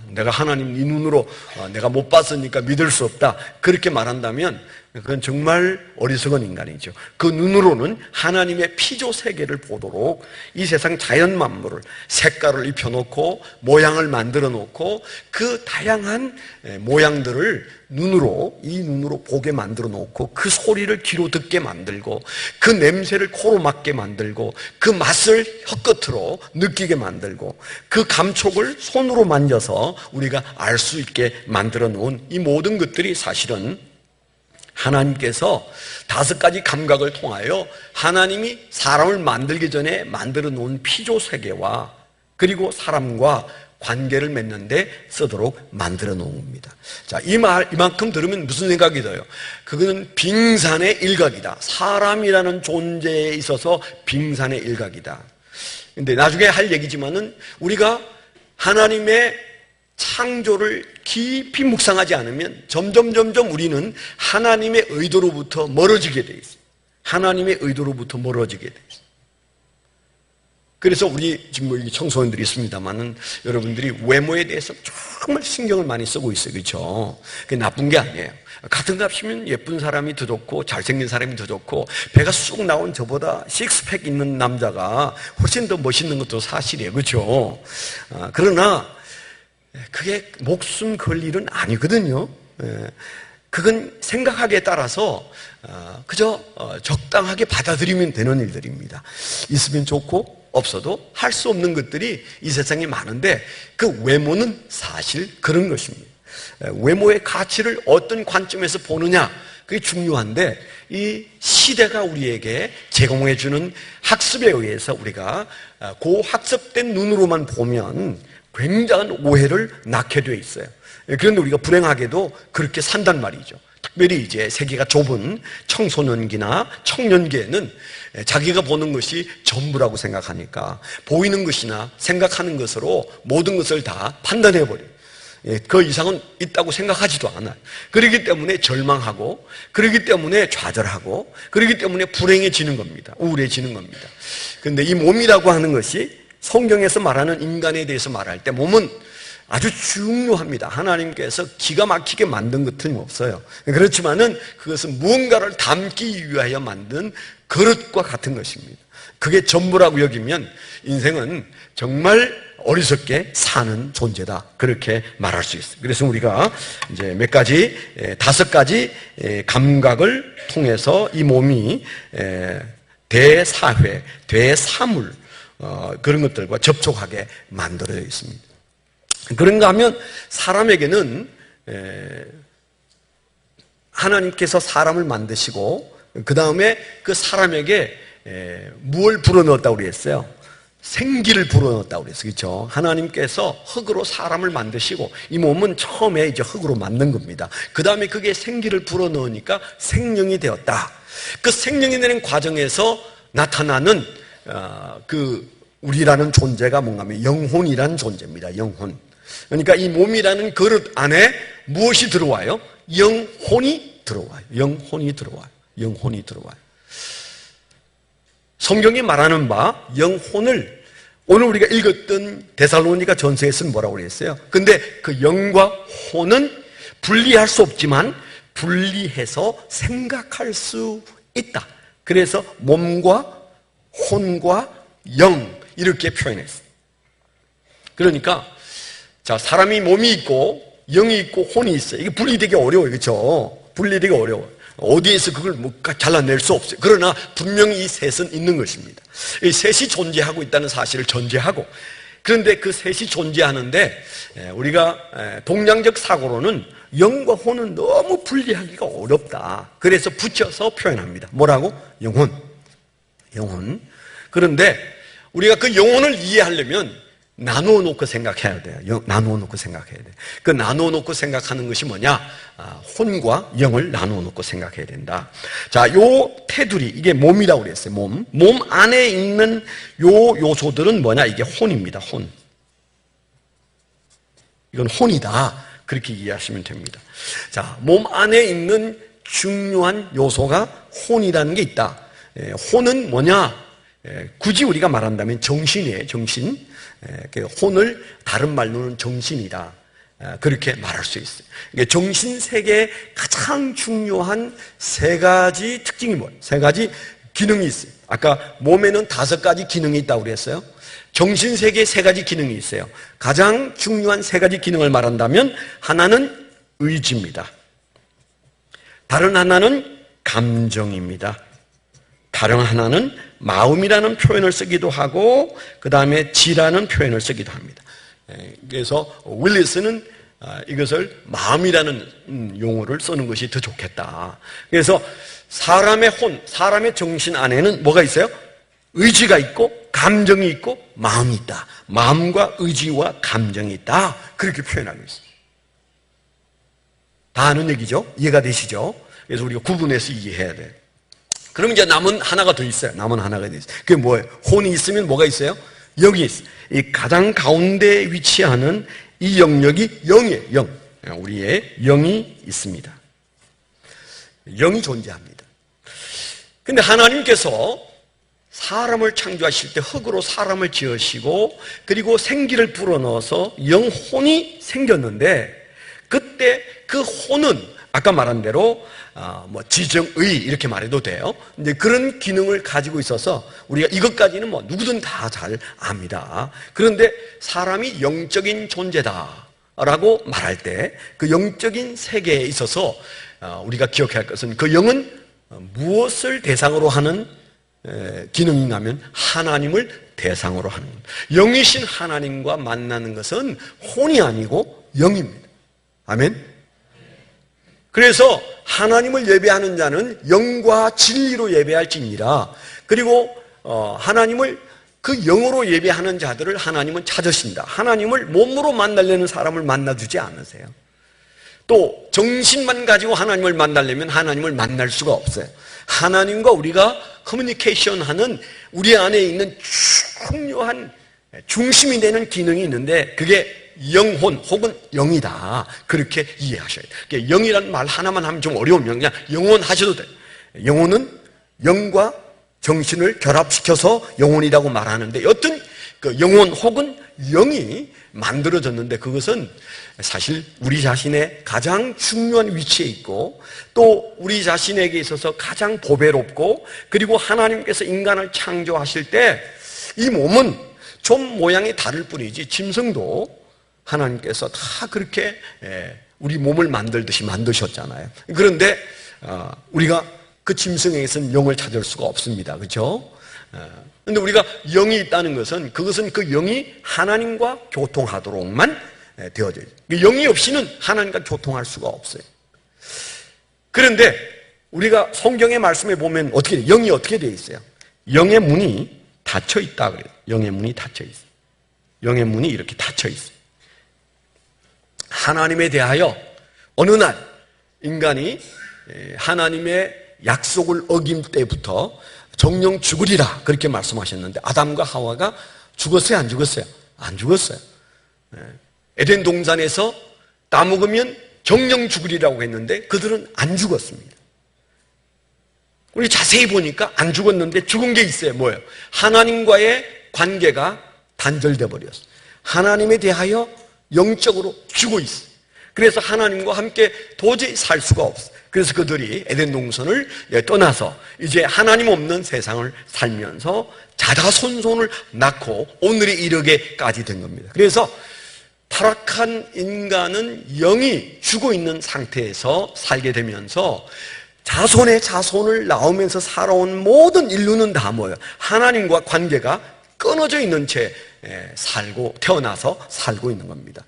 Speaker 1: 내가 하나님 이 눈으로 내가 못 봤으니까 믿을 수 없다. 그렇게 말한다면 그건 정말 어리석은 인간이죠. 그 눈으로는 하나님의 피조 세계를 보도록 이 세상 자연 만물을 색깔을 입혀놓고 모양을 만들어 놓고 그 다양한 모양들을 이 눈으로 보게 만들어 놓고 그 소리를 귀로 듣게 만들고 그 냄새를 코로 맡게 만들고 그 맛을 혀끝으로 느끼게 만들고 그 감촉을 손으로 만져서 우리가 알 수 있게 만들어 놓은 이 모든 것들이 사실은 하나님께서 5가지 감각을 통하여 하나님이 사람을 만들기 전에 만들어 놓은 피조 세계와 그리고 사람과 관계를 맺는데 쓰도록 만들어 놓은 겁니다. 자, 이만큼 들으면 무슨 생각이 들어요? 그거는 빙산의 일각이다. 사람이라는 존재에 있어서 빙산의 일각이다. 근데 나중에 할 얘기지만은 우리가 하나님의 창조를 깊이 묵상하지 않으면 점점 우리는 하나님의 의도로부터 멀어지게 돼 있어요. 하나님의 의도로부터 멀어지게 돼 있어요. 그래서 우리 지금 청소년들이 있습니다만은 여러분들이 외모에 대해서 정말 신경을 많이 쓰고 있어요. 그렇죠? 그게 나쁜 게 아니에요. 같은 값이면 예쁜 사람이 더 좋고 잘생긴 사람이 더 좋고 배가 쑥 나온 저보다 식스팩 있는 남자가 훨씬 더 멋있는 것도 사실이에요. 그렇죠? 그러나 그게 목숨 걸 일은 아니거든요. 그건 생각하기에 따라서 그저 적당하게 받아들이면 되는 일들입니다. 있으면 좋고 없어도 할 수 없는 것들이 이 세상에 많은데 그 외모는 사실 그런 것입니다. 외모의 가치를 어떤 관점에서 보느냐 그게 중요한데 이 시대가 우리에게 제공해주는 학습에 의해서 우리가 고학습된 눈으로만 보면 굉장한 오해를 낳게 돼 있어요. 그런데 우리가 불행하게도 그렇게 산단 말이죠. 특별히 이제 세계가 좁은 청소년기나 청년기에는 자기가 보는 것이 전부라고 생각하니까 보이는 것이나 생각하는 것으로 모든 것을 다 판단해버려요. 그 이상은 있다고 생각하지도 않아요. 그렇기 때문에 절망하고, 그렇기 때문에 좌절하고, 그렇기 때문에 불행해지는 겁니다. 우울해지는 겁니다. 그런데 이 몸이라고 하는 것이 성경에서 말하는 인간에 대해서 말할 때 몸은 아주 중요합니다. 하나님께서 기가 막히게 만든 것 틀림없어요. 그렇지만은 그것은 무언가를 담기 위하여 만든 그릇과 같은 것입니다. 그게 전부라고 여기면 인생은 정말 어리석게 사는 존재다. 그렇게 말할 수 있어요. 그래서 우리가 이제 몇 가지, 5가지 감각을 통해서 이 몸이 대사회, 대사물, 그런 것들과 접촉하게 만들어져 있습니다. 그런가 하면 사람에게는 하나님께서 사람을 만드시고 그 다음에 그 사람에게 무엇을 불어넣었다고 그랬어요? 생기를 불어넣었다고 그랬어요. 그렇죠? 하나님께서 흙으로 사람을 만드시고 이 몸은 처음에 이제 흙으로 만든 겁니다. 그 다음에 그게 생기를 불어넣으니까 생명이 되었다. 그 생명이 되는 과정에서 나타나는 우리라는 존재가 뭔가 하면 영혼이라는 존재입니다. 영혼. 그러니까 이 몸이라는 그릇 안에 무엇이 들어와요? 영혼이 들어와요. 영혼이 들어와요. 영혼이 들어와요. 성경이 말하는 바 영혼을 오늘 우리가 읽었던 데살로니가 전서에서는 뭐라고 그랬어요? 근데 그 영과 혼은 분리할 수 없지만 분리해서 생각할 수 있다. 그래서 몸과 혼과 영 이렇게 표현했어요. 그러니까 자, 사람이 몸이 있고 영이 있고 혼이 있어요. 이게 분리되기 어려워요. 그렇죠? 분리되기 어려워요. 어디에서 그걸 잘라낼 수 없어요. 그러나 분명히 이 셋은 있는 것입니다. 이 셋이 존재하고 있다는 사실을 전제하고, 그런데 그 셋이 존재하는데 우리가 동양적 사고로는 영과 혼은 너무 분리하기가 어렵다. 그래서 붙여서 표현합니다. 뭐라고? 영혼. 영혼. 그런데 우리가 그 영혼을 이해하려면 나누어 놓고 생각해야 돼요. 나누어 놓고 생각해야 돼요. 그 나누어 놓고 생각하는 것이 뭐냐? 혼과 영을 나누어 놓고 생각해야 된다. 자, 요 테두리, 이게 몸이라고 그랬어요. 몸. 몸 안에 있는 요 요소들은 뭐냐? 이게 혼입니다. 혼. 이건 혼이다. 그렇게 이해하시면 됩니다. 자, 몸 안에 있는 중요한 요소가 혼이라는 게 있다. 혼은 뭐냐? 굳이 우리가 말한다면 정신이에요. 정신. 혼을 다른 말로는 정신이다. 그렇게 말할 수 있어요. 정신세계의 가장 중요한 3가지 특징이 뭐예요? 3가지 기능이 있어요. 아까 몸에는 5가지 기능이 있다고 그랬어요. 정신세계에 3가지 기능이 있어요. 가장 중요한 3가지 기능을 말한다면 하나는 의지입니다. 다른 하나는 감정입니다. 다른 하나는 마음이라는 표현을 쓰기도 하고 그 다음에 지라는 표현을 쓰기도 합니다. 그래서 윌리스는 이것을 마음이라는 용어를 쓰는 것이 더 좋겠다. 그래서 사람의 혼, 사람의 정신 안에는 뭐가 있어요? 의지가 있고 감정이 있고 마음이 있다. 마음과 의지와 감정이 있다. 그렇게 표현하고 있어요. 다 아는 얘기죠? 이해가 되시죠? 그래서 우리가 구분해서 이해해야 돼요. 그럼 이제 남은 하나가 더 있어요. 남은 하나가 더 있어요. 그게 뭐예요? 혼이 있으면 뭐가 있어요? 영이 있어요. 이 가장 가운데에 위치하는 이 영역이 영이에요. 영. 우리의 영이 있습니다. 영이 존재합니다. 근데 하나님께서 사람을 창조하실 때 흙으로 사람을 지으시고 그리고 생기를 불어넣어서 영혼이 생겼는데 그때 그 혼은 아까 말한 대로 지정의 이렇게 말해도 돼요. 근데 그런 기능을 가지고 있어서 우리가 이것까지는 누구든 다 잘 압니다. 그런데 사람이 영적인 존재다라고 말할 때 그 영적인 세계에 있어서 우리가 기억해야 할 것은 그 영은 무엇을 대상으로 하는 기능인가 하면 하나님을 대상으로 하는 것. 영이신 하나님과 만나는 것은 혼이 아니고 영입니다. 아멘. 그래서 하나님을 예배하는 자는 영과 진리로 예배할지니라. 그리고 하나님을 그 영으로 예배하는 자들을 하나님은 찾으신다. 하나님을 몸으로 만나려는 사람을 만나주지 않으세요. 또 정신만 가지고 하나님을 만나려면 하나님을 만날 수가 없어요. 하나님과 우리가 커뮤니케이션하는 우리 안에 있는 중요한 중심이 되는 기능이 있는데 그게 영혼 혹은 영이다. 그렇게 이해하셔야 돼요. 영이란 말 하나만 하면 좀 어려우면 그냥 영혼 하셔도 돼요. 영혼은 영과 정신을 결합시켜서 영혼이라고 말하는데 어떤 그 영혼 혹은 영이 만들어졌는데 그것은 사실 우리 자신의 가장 중요한 위치에 있고 또 우리 자신에게 있어서 가장 보배롭고 그리고 하나님께서 인간을 창조하실 때 이 몸은 좀 모양이 다를 뿐이지 짐승도 하나님께서 다 그렇게 우리 몸을 만들듯이 만드셨잖아요. 그런데 우리가 그 짐승에게서는 영을 찾을 수가 없습니다. 그렇죠? 그런데 우리가 영이 있다는 것은 그것은 그 영이 하나님과 교통하도록만 되어져 있어요. 영이 없이는 하나님과 교통할 수가 없어요. 그런데 우리가 성경의 말씀에 보면 어떻게 돼요? 영이 어떻게 되어 있어요? 영의 문이 닫혀 있다 그래요. 영의 문이 닫혀 있어요. 영의 문이 이렇게 닫혀 있어요. 하나님에 대하여 어느 날 인간이 하나님의 약속을 어긴 때부터 정령 죽으리라 그렇게 말씀하셨는데 아담과 하와가 죽었어요? 안 죽었어요? 안 죽었어요. 에덴 동산에서 따먹으면 정령 죽으리라고 했는데 그들은 안 죽었습니다. 우리 자세히 보니까 안 죽었는데 죽은 게 있어요. 뭐예요? 하나님과의 관계가 단절돼 버렸어요. 하나님에 대하여 영적으로 죽어 있어요. 그래서 하나님과 함께 도저히 살 수가 없어요. 그래서 그들이 에덴 동산을 떠나서 이제 하나님 없는 세상을 살면서 자자손손을 낳고 오늘에 이르게까지 된 겁니다. 그래서 타락한 인간은 영이 죽어 있는 상태에서 살게 되면서 자손의 자손을 낳으면서 살아온 모든 인류는 다 뭐예요? 하나님과 관계가 끊어져 있는 채 살고 태어나서 살고 있는 겁니다.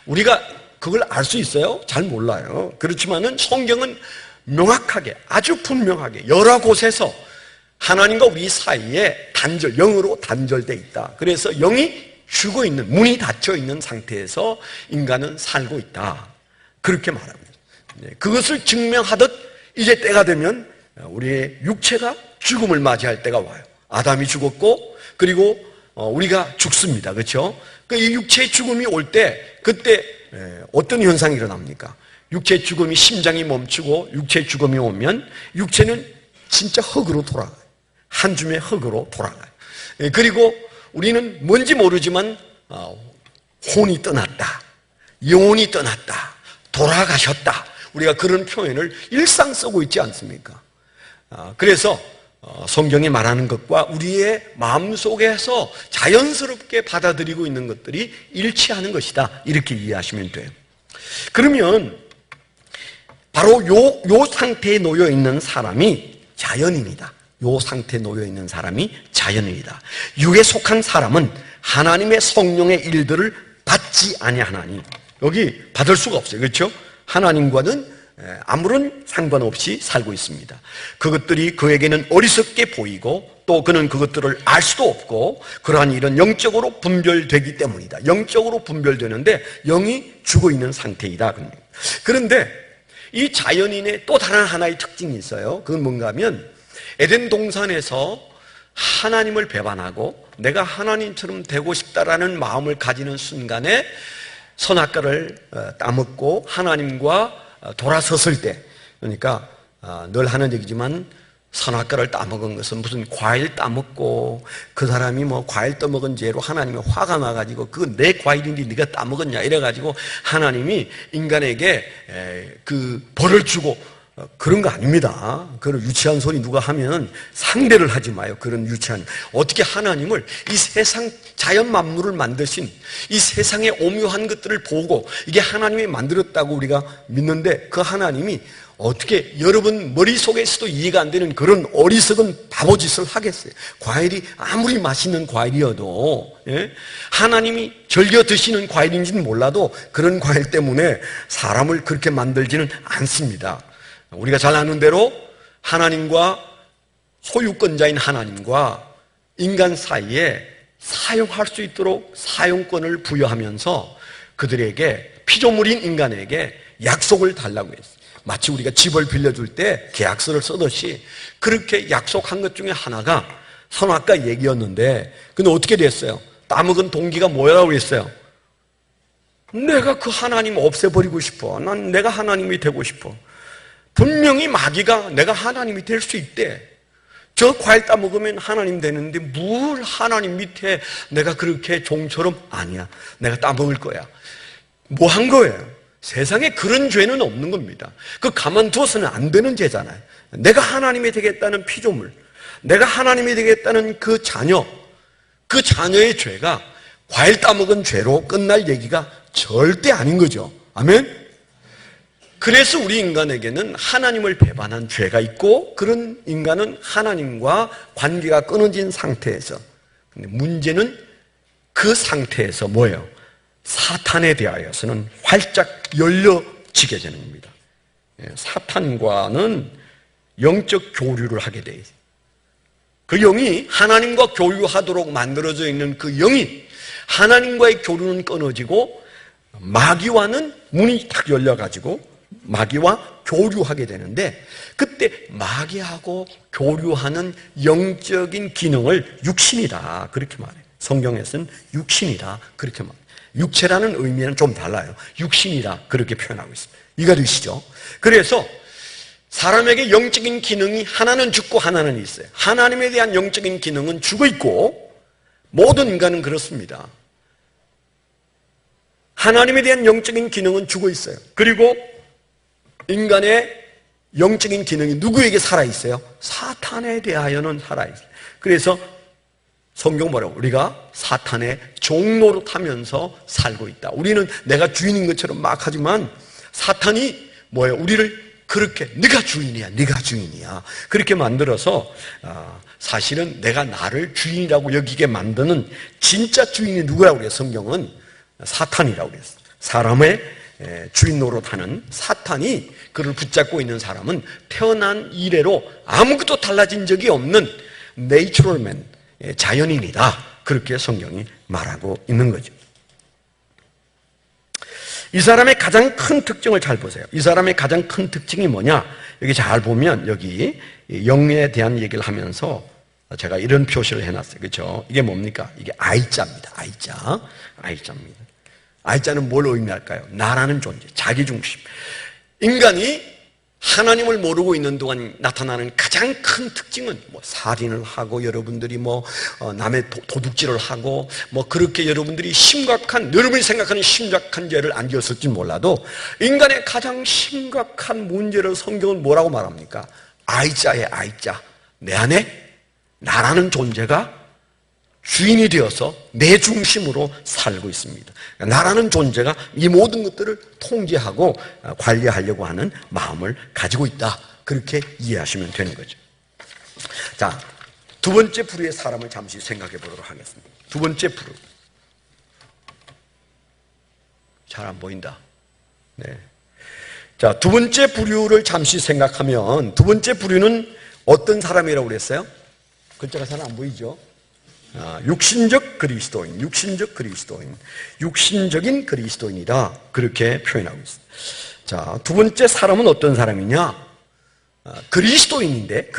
Speaker 1: 우리가 그걸 알 수 있어요? 잘 몰라요. 그렇지만은 성경은 명확하게 아주 분명하게 여러 곳에서 하나님과 우리 사이에 단절, 영으로 단절돼 있다. 그래서 영이 죽어 있는, 문이 닫혀 있는 상태에서 인간은 살고 있다. 그렇게 말합니다. 그것을 증명하듯 이제 때가 되면 우리의 육체가 죽음을 맞이할 때가 와요. 아담이 죽었고 그리고 우리가 죽습니다. 그렇죠? 이 육체의 죽음이 올 때 그때 어떤 현상이 일어납니까? 육체의 죽음이 심장이 멈추고 육체의 죽음이 오면 육체는 진짜 흙으로 돌아가요. 한 줌의 흙으로 돌아가요. 그리고 우리는 뭔지 모르지만 혼이 떠났다, 영혼이 떠났다, 돌아가셨다. 우리가 그런 표현을 일상 쓰고 있지 않습니까? 그래서 성경이 말하는 것과 우리의 마음속에서 자연스럽게 받아들이고 있는 것들이 일치하는 것이다. 이렇게 이해하시면 돼요. 그러면 바로 요 상태에 놓여 있는 사람이 자연인이다. 요 상태에 놓여 있는 사람이 자연인이다. 육에 속한 사람은 하나님의 성령의 일들을 받지 아니하나니 여기 받을 수가 없어요. 그렇죠? 하나님과는 아무런 상관없이 살고 있습니다. 그것들이 그에게는 어리석게 보이고 또 그는 그것들을 알 수도 없고 그러한 일은 영적으로 분별되기 때문이다. 영적으로 분별되는데 영이 죽어 있는 상태이다. 그런데 이 자연인의 또 다른 하나의 특징이 있어요. 그건 뭔가 하면 에덴 동산에서 하나님을 배반하고 내가 하나님처럼 되고 싶다라는 마음을 가지는 순간에 선악과를 따먹고 하나님과 돌아섰을 때, 그러니까 늘 하는 얘기지만 선악과를 따먹은 것은 무슨 과일 따먹고 그 사람이 뭐 과일 따먹은 죄로 하나님이 화가 나가지고 그건 내 과일인데 네가 따먹었냐 이래가지고 하나님이 인간에게 그 벌을 주고 그런 거 아닙니다. 그런 유치한 소리 누가 하면 상대를 하지 마요. 그런 유치한. 어떻게 하나님을 이 세상 자연 만물을 만드신 이 세상의 오묘한 것들을 보고 이게 하나님이 만들었다고 우리가 믿는데 그 하나님이 어떻게 여러분 머릿속에서도 이해가 안 되는 그런 어리석은 바보짓을 하겠어요. 과일이 아무리 맛있는 과일이어도 하나님이 즐겨 드시는 과일인지는 몰라도 그런 과일 때문에 사람을 그렇게 만들지는 않습니다. 우리가 잘 아는 대로 하나님과 소유권자인 하나님과 인간 사이에 사용할 수 있도록 사용권을 부여하면서 그들에게, 피조물인 인간에게 약속을 달라고 했어요. 마치 우리가 집을 빌려줄 때 계약서를 쓰듯이 그렇게 약속한 것 중에 하나가 선악과 얘기였는데, 근데 어떻게 됐어요? 따먹은 동기가 뭐라고 했어요? 내가 그 하나님 없애버리고 싶어. 난 내가 하나님이 되고 싶어. 분명히 마귀가 내가 하나님이 될 수 있대. 저 과일 따먹으면 하나님 되는데 뭘 하나님 밑에 내가 그렇게 종처럼, 아니야, 내가 따먹을 거야. 뭐 한 거예요? 세상에 그런 죄는 없는 겁니다. 그 가만두어서는 안 되는 죄잖아요. 내가 하나님이 되겠다는 피조물, 내가 하나님이 되겠다는 그 자녀, 그 자녀의 죄가 과일 따먹은 죄로 끝날 얘기가 절대 아닌 거죠. 아멘? 그래서 우리 인간에게는 하나님을 배반한 죄가 있고, 그런 인간은 하나님과 관계가 끊어진 상태에서, 근데 문제는 그 상태에서 뭐예요? 사탄에 대하여서는 활짝 열려지게 되는 겁니다. 사탄과는 영적 교류를 하게 돼 있어요. 그 영이 하나님과 교류하도록 만들어져 있는 그 영이, 하나님과의 교류는 끊어지고 마귀와는 문이 탁 열려가지고 마귀와 교류하게 되는데, 그때 마귀하고 교류하는 영적인 기능을 육신이다 그렇게 말해요. 성경에서는 육신이다 그렇게 말해요. 육체라는 의미는 좀 달라요. 육신이다 그렇게 표현하고 있습니다. 이해가 되시죠? 그래서 사람에게 영적인 기능이 하나는 죽고 하나는 있어요. 하나님에 대한 영적인 기능은 죽어 있고, 모든 인간은 그렇습니다. 하나님에 대한 영적인 기능은 죽어 있어요. 그리고 인간의 영적인 기능이 누구에게 살아있어요? 사탄에 대하여는 살아있어요. 그래서 성경 뭐라고? 우리가 사탄의 종노릇하면서 살고 있다. 우리는 내가 주인인 것처럼 막 하지만 사탄이 뭐예요? 우리를 그렇게 네가 주인이야, 네가 주인이야 그렇게 만들어서 사실은 내가 나를 주인이라고 여기게 만드는 진짜 주인이 누구라고 그래요? 성경은 사탄이라고 그랬어요. 사람의 주인 노릇하는 사탄이 그를 붙잡고 있는 사람은 태어난 이래로 아무것도 달라진 적이 없는 내추럴맨, 자연인이다 그렇게 성경이 말하고 있는 거죠. 이 사람의 가장 큰 특징을 잘 보세요. 이 사람의 가장 큰 특징이 뭐냐? 여기 잘 보면 여기 영에 대한 얘기를 하면서 제가 이런 표시를 해놨어요. 그렇죠? 이게 뭡니까? 이게 I자입니다. I자입니다. I자는 뭘 의미할까요? 나라는 존재, 자기중심. 인간이 하나님을 모르고 있는 동안 나타나는 가장 큰 특징은 살인을 하고, 여러분들이 남의 도둑질을 하고, 그렇게 여러분들이 여러분이 생각하는 심각한 죄를 안 지었을지 몰라도 인간의 가장 심각한 문제를 성경은 뭐라고 말합니까? I자에 I자. 내 안에 나라는 존재가 주인이 되어서 내 중심으로 살고 있습니다. 나라는 존재가 이 모든 것들을 통제하고 관리하려고 하는 마음을 가지고 있다. 그렇게 이해하시면 되는 거죠. 자, 두 번째 부류의 사람을 잠시 생각해 보도록 하겠습니다. 두 번째 부류. 잘 안 보인다. 네. 자, 두 번째 부류를 잠시 생각하면, 두 번째 부류는 어떤 사람이라고 그랬어요? 글자가 잘 안 보이죠? 육신적 그리스도인, 육신적인 그리스도인이다 그렇게 표현하고 있습니다. 자, 두 번째 사람은 어떤 사람이냐? 그리스도인인데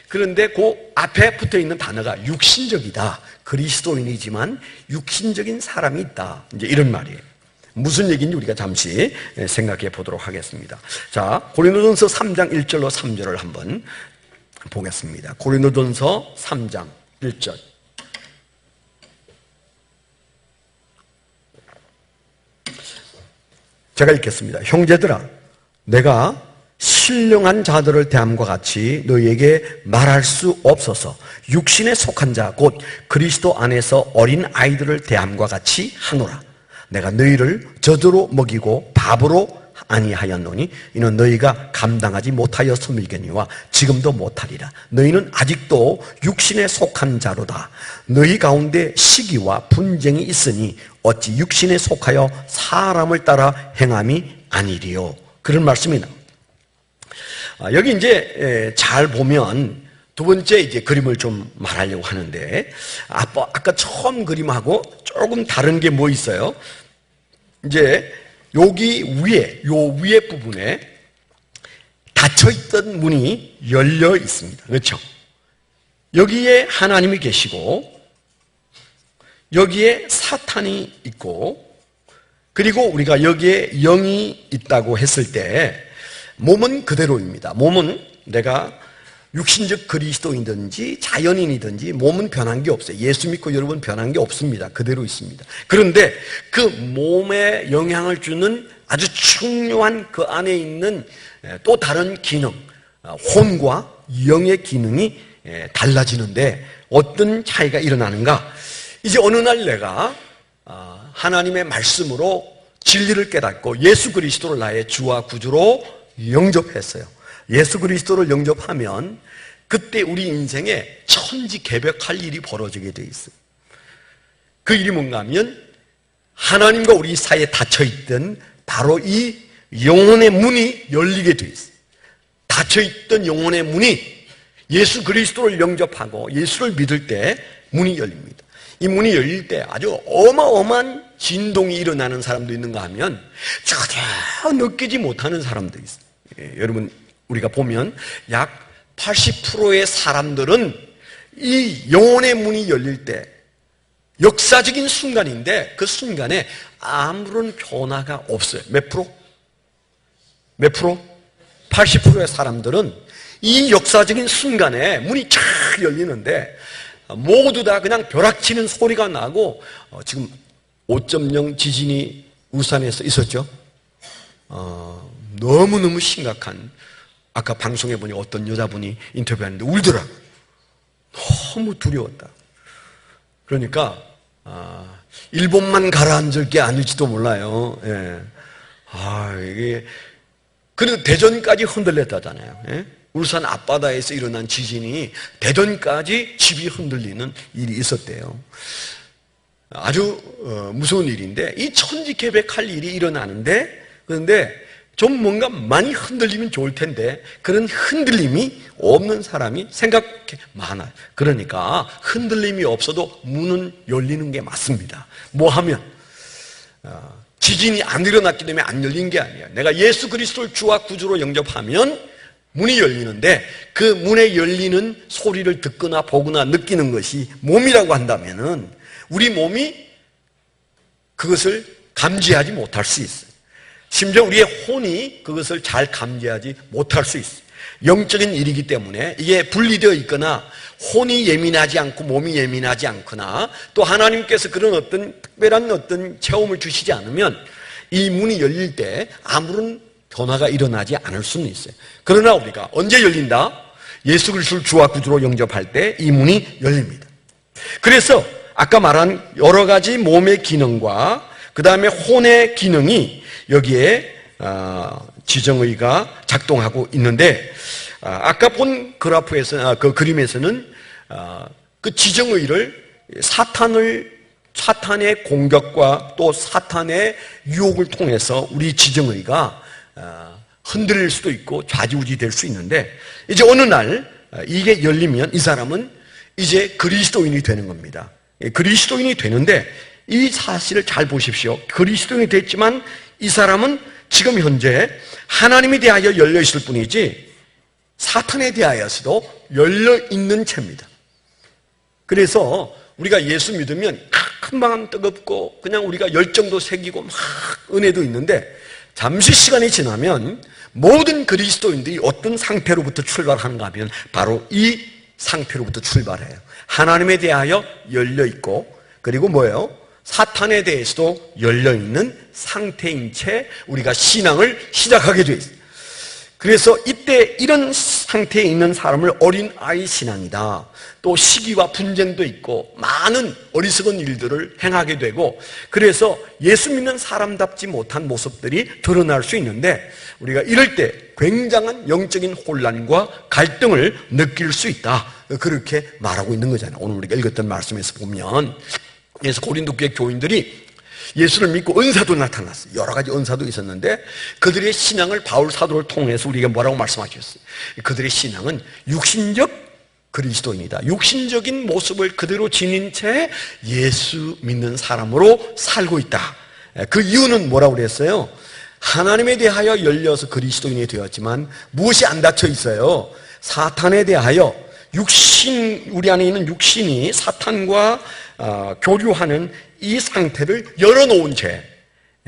Speaker 1: 그런데 그 앞에 붙어 있는 단어가 육신적이다. 그리스도인이지만 육신적인 사람이 있다. 이제 이런 말이에요. 무슨 얘기인지 우리가 잠시 생각해 보도록 하겠습니다. 자, 고린도전서 3장 1절로 3절을 한번 보겠습니다. 고린도전서 3장 1절. 제가 읽겠습니다. 형제들아, 내가 신령한 자들을 대함과 같이 너희에게 말할 수 없어서 육신에 속한 자 곧 그리스도 안에서 어린 아이들을 대함과 같이 하노라. 내가 너희를 젖으로 먹이고 밥으로 아니하였노니 이는 너희가 감당하지 못하여서 밀겠니와 지금도 못하리라. 너희는 아직도 육신에 속한 자로다. 너희 가운데 시기와 분쟁이 있으니 어찌 육신에 속하여 사람을 따라 행함이 아니리요. 그런 말씀이 나옵니다. 여기 이제 잘 보면 두 번째 이제 그림을 좀 말하려고 하는데, 아까 처음 그림하고 조금 다른 게 뭐 있어요? 이제 여기 위에, 요 위에 부분에 닫혀있던 문이 열려 있습니다. 그렇죠? 여기에 하나님이 계시고, 여기에 사탄이 있고, 그리고 우리가 여기에 영이 있다고 했을 때, 몸은 그대로입니다. 몸은 내가 육신적 그리스도인든지 자연인이든지 몸은 변한 게 없어요. 예수 믿고 여러분 변한 게 없습니다. 그대로 있습니다. 그런데 그 몸에 영향을 주는 아주 중요한 그 안에 있는 또 다른 기능, 혼과 영의 기능이 달라지는데 어떤 차이가 일어나는가? 이제 어느 날 내가 하나님의 말씀으로 진리를 깨닫고 예수 그리스도를 나의 주와 구주로 영접했어요. 예수 그리스도를 영접하면 그때 우리 인생에 천지개벽할 일이 벌어지게 돼 있어요. 그 일이 뭔가 하면 하나님과 우리 사이에 닫혀있던 바로 이 영혼의 문이 열리게 돼 있어요. 닫혀있던 영혼의 문이 예수 그리스도를 영접하고 예수를 믿을 때 문이 열립니다. 이 문이 열릴 때 아주 어마어마한 진동이 일어나는 사람도 있는가 하면 전혀 느끼지 못하는 사람도 있어요. 여러분 우리가 보면 약 80%의 사람들은 이 영혼의 문이 열릴 때 역사적인 순간인데 그 순간에 아무런 변화가 없어요. 몇 프로? 몇 프로? 80%의 사람들은 이 역사적인 순간에 문이 쫙 열리는데 모두 다 그냥 벼락치는 소리가 나고 지금 5.0 지진이 울산에서 있었죠. 너무너무 심각한, 아까 방송에 보니 어떤 여자분이 인터뷰하는데 울더라고요. 너무 두려웠다. 그러니까 일본만 가라앉을 게 아닐지도 몰라요. 예. 이게 그래도 대전까지 흔들렸다잖아요. 예? 울산 앞바다에서 일어난 지진이 대전까지 집이 흔들리는 일이 있었대요. 아주 무서운 일인데 이 천지개벽할 일이 일어나는데, 그런데 좀 뭔가 많이 흔들리면 좋을 텐데 그런 흔들림이 없는 사람이 생각해 많아요. 그러니까 흔들림이 없어도 문은 열리는 게 맞습니다. 뭐 하면 지진이 안 일어났기 때문에 안 열린 게 아니에요. 내가 예수 그리스도를 주와 구주로 영접하면 문이 열리는데 그 문에 열리는 소리를 듣거나 보거나 느끼는 것이 몸이라고 한다면은 우리 몸이 그것을 감지하지 못할 수 있어요. 심지어 우리의 혼이 그것을 잘 감지하지 못할 수 있어요. 영적인 일이기 때문에 이게 분리되어 있거나 혼이 예민하지 않고 몸이 예민하지 않거나 또 하나님께서 그런 어떤 특별한 어떤 체험을 주시지 않으면 이 문이 열릴 때 아무런 변화가 일어나지 않을 수는 있어요. 그러나 우리가 언제 열린다? 예수 그리스도를 주와 구주로 영접할 때 이 문이 열립니다. 그래서 아까 말한 여러 가지 몸의 기능과 그 다음에 혼의 기능이 여기에 지정의가 작동하고 있는데 아까 본 그래프에서 그 그림에서는 그 지정의를 사탄의 공격과 또 사탄의 유혹을 통해서 우리 지정의가 흔들릴 수도 있고 좌지우지 될 수 있는데 이제 어느 날 이게 열리면 이 사람은 이제 그리스도인이 되는 겁니다. 그리스도인이 되는데 이 사실을 잘 보십시오. 그리스도인이 됐지만 이 사람은 지금 현재 하나님에 대하여 열려 있을 뿐이지 사탄에 대하여서도 열려 있는 채입니다. 그래서 우리가 예수 믿으면 금방 뜨겁고 그냥 우리가 열정도 생기고 막 은혜도 있는데 잠시 시간이 지나면 모든 그리스도인들이 어떤 상태로부터 출발하는가 하면 바로 이 상태로부터 출발해요. 하나님에 대하여 열려 있고 그리고 뭐예요? 사탄에 대해서도 열려있는 상태인 채 우리가 신앙을 시작하게 돼 있어요. 그래서 이때 이런 상태에 있는 사람을 어린아이 신앙이다. 또 시기와 분쟁도 있고 많은 어리석은 일들을 행하게 되고 그래서 예수 믿는 사람답지 못한 모습들이 드러날 수 있는데 우리가 이럴 때 굉장한 영적인 혼란과 갈등을 느낄 수 있다. 그렇게 말하고 있는 거잖아요. 오늘 우리가 읽었던 말씀에서 보면 그래서 고린도 교회 교인들이 예수를 믿고 은사도 나타났어요. 여러 가지 은사도 있었는데 그들의 신앙을 바울 사도를 통해서 우리에게 뭐라고 말씀하셨어요? 그들의 신앙은 육신적 그리스도인이다. 육신적인 모습을 그대로 지닌 채 예수 믿는 사람으로 살고 있다. 그 이유는 뭐라고 그랬어요? 하나님에 대하여 열려서 그리스도인이 되었지만 무엇이 안 닫혀 있어요? 사탄에 대하여 우리 안에 있는 육신이 사탄과 교류하는 이 상태를 열어놓은 채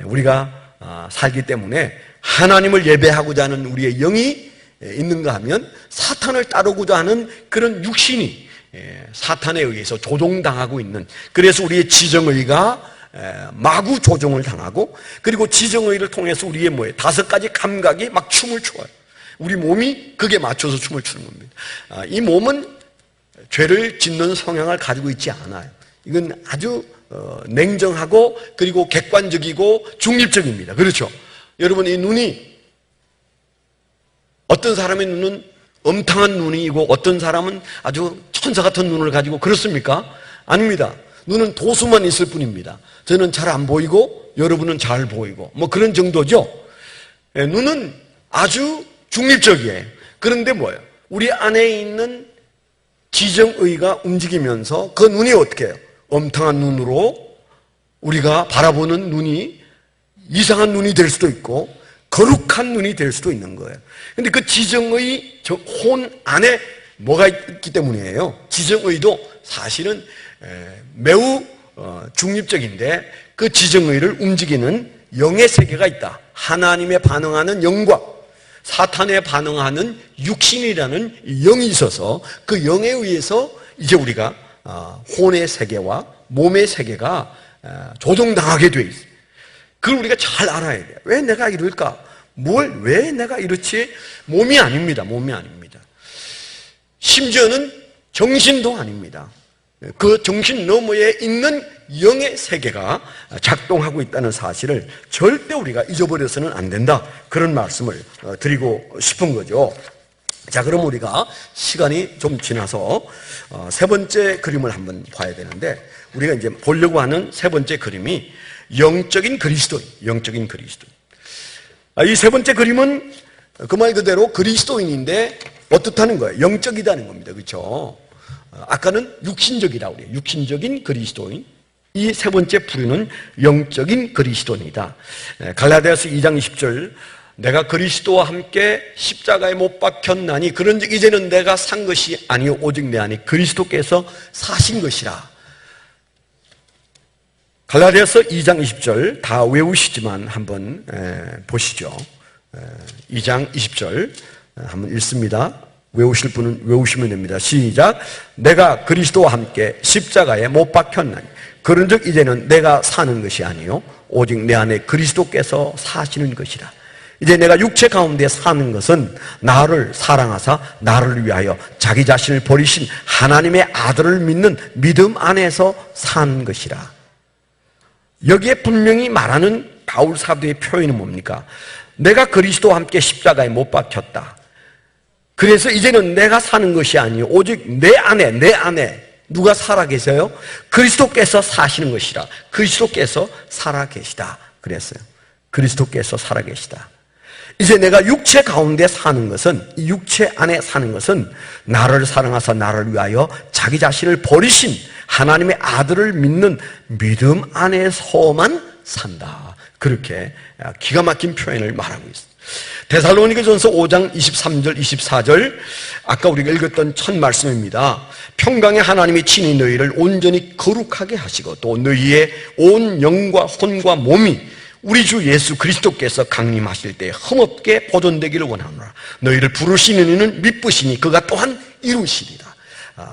Speaker 1: 우리가 살기 때문에 하나님을 예배하고자 하는 우리의 영이 있는가 하면 사탄을 따르고자 하는 그런 육신이 사탄에 의해서 조종당하고 있는, 그래서 우리의 지정의가 마구 조종을 당하고, 그리고 지정의를 통해서 우리의 5가지 감각이 막 춤을 춰요. 우리 몸이 그게 맞춰서 춤을 추는 겁니다. 이 몸은 죄를 짓는 성향을 가지고 있지 않아요. 이건 아주 냉정하고 그리고 객관적이고 중립적입니다. 그렇죠? 여러분, 이 눈이, 어떤 사람의 눈은 엄탕한 눈이고 어떤 사람은 아주 천사 같은 눈을 가지고 그렇습니까? 아닙니다. 눈은 도수만 있을 뿐입니다. 저는 잘 안 보이고 여러분은 잘 보이고 그런 정도죠. 눈은 아주 중립적이에요. 그런데 뭐예요? 우리 안에 있는 지정의가 움직이면서 그 눈이 어떻게 해요? 엄탕한 눈으로 우리가 바라보는 눈이 이상한 눈이 될 수도 있고 거룩한 눈이 될 수도 있는 거예요. 근데 그 지정의 혼 안에 뭐가 있기 때문이에요. 지정의도 사실은 매우 중립적인데 그 지정의를 움직이는 영의 세계가 있다. 하나님에 반응하는 영과 사탄에 반응하는 육신이라는 영이 있어서 그 영에 의해서 이제 우리가 혼의 세계와 몸의 세계가 조종당하게 돼 있어요. 그걸 우리가 잘 알아야 돼요. 왜 내가 이럴까? 왜 내가 이렇지? 몸이 아닙니다. 몸이 아닙니다. 심지어는 정신도 아닙니다. 그 정신 너머에 있는 영의 세계가 작동하고 있다는 사실을 절대 우리가 잊어버려서는 안 된다. 그런 말씀을 드리고 싶은 거죠. 자, 그럼 우리가 시간이 좀 지나서 세 번째 그림을 한번 봐야 되는데, 우리가 이제 보려고 하는 세 번째 그림이 영적인 그리스도인, 영적인 그리스도인. 이 세 번째 그림은 그 말 그대로 그리스도인인데 어떻다는 거예요? 영적이다는 겁니다. 그렇죠? 아까는 육신적이라고 그래요. 육신적인 그리스도인. 이 세 번째 부류는 영적인 그리스도인이다. 갈라디아서 2장 20절, 내가 그리스도와 함께 십자가에 못 박혔나니 그런즉 이제는 내가 산 것이 아니요 오직 내 안에 그리스도께서 사신 것이라. 갈라디아서 2장 20절 다 외우시지만 한번 보시죠. 2장 20절 한번 읽습니다. 외우실 분은 외우시면 됩니다. 시작. 내가 그리스도와 함께 십자가에 못 박혔나니 그런즉 이제는 내가 사는 것이 아니요 오직 내 안에 그리스도께서 사시는 것이라. 이제 내가 육체 가운데 사는 것은 나를 사랑하사 나를 위하여 자기 자신을 버리신 하나님의 아들을 믿는 믿음 안에서 사는 것이라. 여기에 분명히 말하는 바울 사도의 표현은 뭡니까? 내가 그리스도와 함께 십자가에 못 박혔다. 그래서 이제는 내가 사는 것이 아니요 오직 내 안에 누가 살아계세요? 그리스도께서 사시는 것이라. 그리스도께서 살아계시다 그랬어요. 그리스도께서 살아계시다. 이제 내가 육체 가운데 사는 것은, 이 육체 안에 사는 것은 나를 사랑하사 나를 위하여 자기 자신을 버리신 하나님의 아들을 믿는 믿음 안에서만 산다. 그렇게 기가 막힌 표현을 말하고 있습니다. 데살로니가전서 5장 23절 24절 아까 우리가 읽었던 첫 말씀입니다. 평강의 하나님이 친히 너희를 온전히 거룩하게 하시고 또 너희의 온 영과 혼과 몸이 우리 주 예수 그리스도께서 강림하실 때 흠없게 보존되기를 원하노라. 너희를 부르시는 이는 미쁘시니 그가 또한 이루시리라.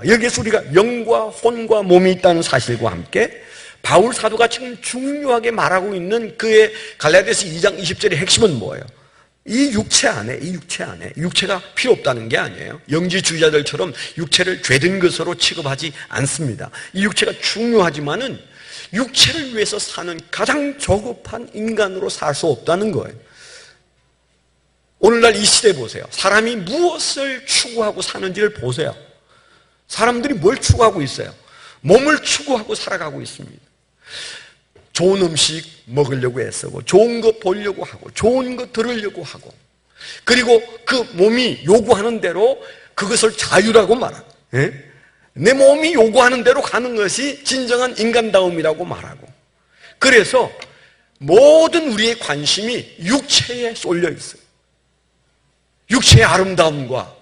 Speaker 1: 여기에서 우리가 영과 혼과 몸이 있다는 사실과 함께 바울 사도가 지금 중요하게 말하고 있는 그의 갈라디아서 2장 20절의 핵심은 뭐예요? 이 육체 안에, 육체가 필요 없다는 게 아니에요. 영지주의자들처럼 육체를 죄된 것으로 취급하지 않습니다. 이 육체가 중요하지만은 육체를 위해서 사는 가장 저급한 인간으로 살 수 없다는 거예요. 오늘날 이 시대 보세요. 사람이 무엇을 추구하고 사는지를 보세요. 사람들이 뭘 추구하고 있어요? 몸을 추구하고 살아가고 있습니다. 좋은 음식 먹으려고 애쓰고 좋은 거 보려고 하고 좋은 거 들으려고 하고, 그리고 그 몸이 요구하는 대로 그것을 자유라고 말하고, 예? 내 몸이 요구하는 대로 가는 것이 진정한 인간다움이라고 말하고, 그래서 모든 우리의 관심이 육체에 쏠려 있어요. 육체의 아름다움과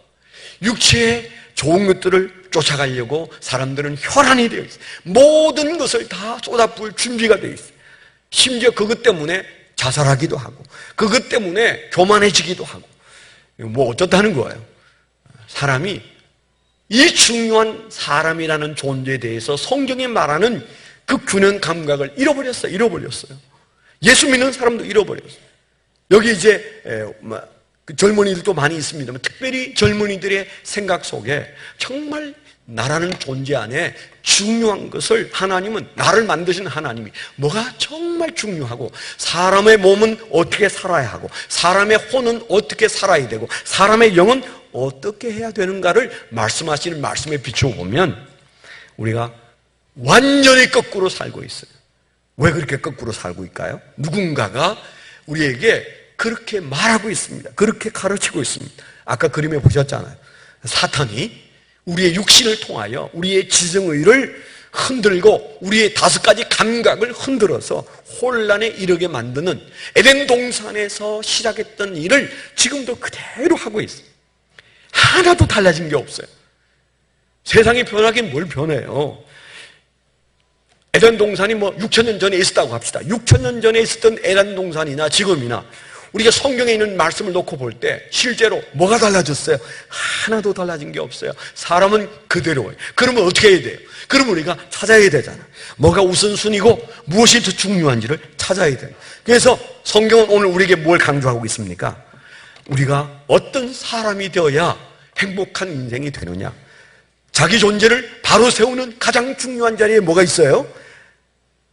Speaker 1: 육체의 좋은 것들을 쫓아가려고 사람들은 혈안이 되어 있어요. 모든 것을 다 쏟아부을 준비가 되어 있어요. 심지어 그것 때문에 자살하기도 하고, 그것 때문에 교만해지기도 하고, 뭐 어쩌다는 거예요. 사람이 이 중요한 사람이라는 존재에 대해서 성경이 말하는 그 균형 감각을 잃어버렸어요. 예수 믿는 사람도 잃어버렸어요. 여기 이제 젊은이들도 많이 있습니다만, 특별히 젊은이들의 생각 속에 정말 나라는 존재 안에 중요한 것을, 하나님은, 나를 만드신 하나님이 뭐가 정말 중요하고, 사람의 몸은 어떻게 살아야 하고, 사람의 혼은 어떻게 살아야 되고, 사람의 영은 어떻게 해야 되는가를 말씀하시는 말씀에 비춰보면 우리가 완전히 거꾸로 살고 있어요. 왜 그렇게 거꾸로 살고 있을까요? 누군가가 우리에게 그렇게 말하고 있습니다. 그렇게 가르치고 있습니다. 아까 그림에 보셨잖아요. 사탄이 우리의 육신을 통하여 우리의 지정의를 흔들고 우리의 5가지 감각을 흔들어서 혼란에 이르게 만드는 에덴 동산에서 시작했던 일을 지금도 그대로 하고 있어요. 하나도 달라진 게 없어요. 세상이 변하긴 뭘 변해요. 에덴 동산이 6,000년 전에 있었다고 합시다. 6,000년 전에 있었던 에덴 동산이나 지금이나 우리가 성경에 있는 말씀을 놓고 볼 때 실제로 뭐가 달라졌어요? 하나도 달라진 게 없어요. 사람은 그대로예요. 그러면 어떻게 해야 돼요? 그러면 우리가 찾아야 되잖아요. 뭐가 우선순위고 무엇이 더 중요한지를 찾아야 돼요. 그래서 성경은 오늘 우리에게 뭘 강조하고 있습니까? 우리가 어떤 사람이 되어야 행복한 인생이 되느냐? 자기 존재를 바로 세우는 가장 중요한 자리에 뭐가 있어요?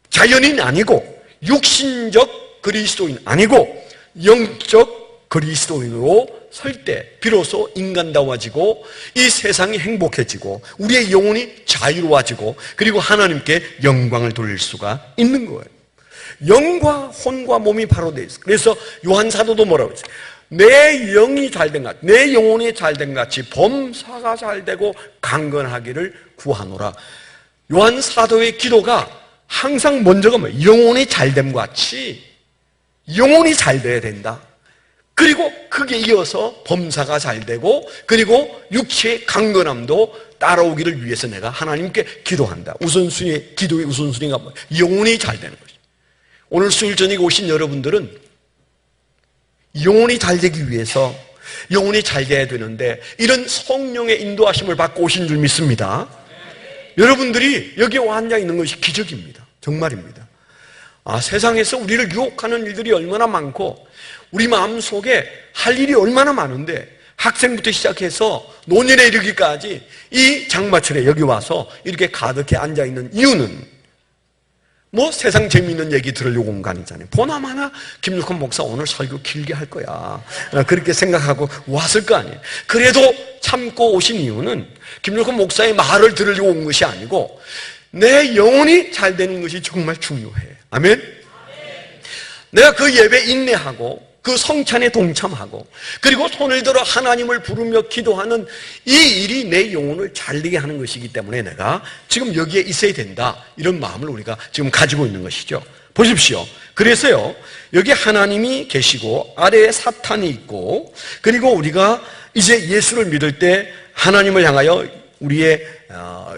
Speaker 1: 자연인 아니고, 육신적 그리스도인 아니고, 영적 그리스도인으로 설 때 비로소 인간다워지고 이 세상이 행복해지고 우리의 영혼이 자유로워지고, 그리고 하나님께 영광을 돌릴 수가 있는 거예요. 영과 혼과 몸이 바로 돼 있어요. 그래서 요한 사도도 뭐라고 했어요? 내 영이 잘된 같이, 내 영혼이 잘된 같이 범사가 잘되고 강건하기를 구하노라. 요한 사도의 기도가 항상 먼저가 뭐예요? 영혼이 잘됨 같이 영혼이 잘 돼야 된다. 그리고 그게 이어서 범사가 잘 되고, 그리고 육체의 강건함도 따라오기를 위해서 내가 하나님께 기도한다. 우선순위, 기도의 우선순위가 뭐예요? 영혼이 잘 되는 거죠. 오늘 수요일 저녁에 오신 여러분들은 영혼이 잘 되기 위해서 영혼이 잘 돼야 되는데, 이런 성령의 인도하심을 받고 오신 줄 믿습니다. 여러분들이 여기 와 앉아 있는 것이 기적입니다. 정말입니다. 세상에서 우리를 유혹하는 일들이 얼마나 많고 우리 마음속에 할 일이 얼마나 많은데, 학생부터 시작해서 노년에 이르기까지 이 장마철에 여기 와서 이렇게 가득히 앉아있는 이유는 세상 재미있는 얘기 들으려고 온 거 아니잖아요. 보나마나 김육헌 목사 오늘 설교 길게 할 거야, 그렇게 생각하고 왔을 거 아니에요. 그래도 참고 오신 이유는 김육헌 목사의 말을 들으려고 온 것이 아니고 내 영혼이 잘 되는 것이 정말 중요해. 아멘? 내가 그 예배 인내하고 그 성찬에 동참하고, 그리고 손을 들어 하나님을 부르며 기도하는 이 일이 내 영혼을 잘되게 하는 것이기 때문에 내가 지금 여기에 있어야 된다, 이런 마음을 우리가 지금 가지고 있는 것이죠. 보십시오. 그래서요, 여기 하나님이 계시고 아래에 사탄이 있고, 그리고 우리가 이제 예수를 믿을 때 하나님을 향하여 우리의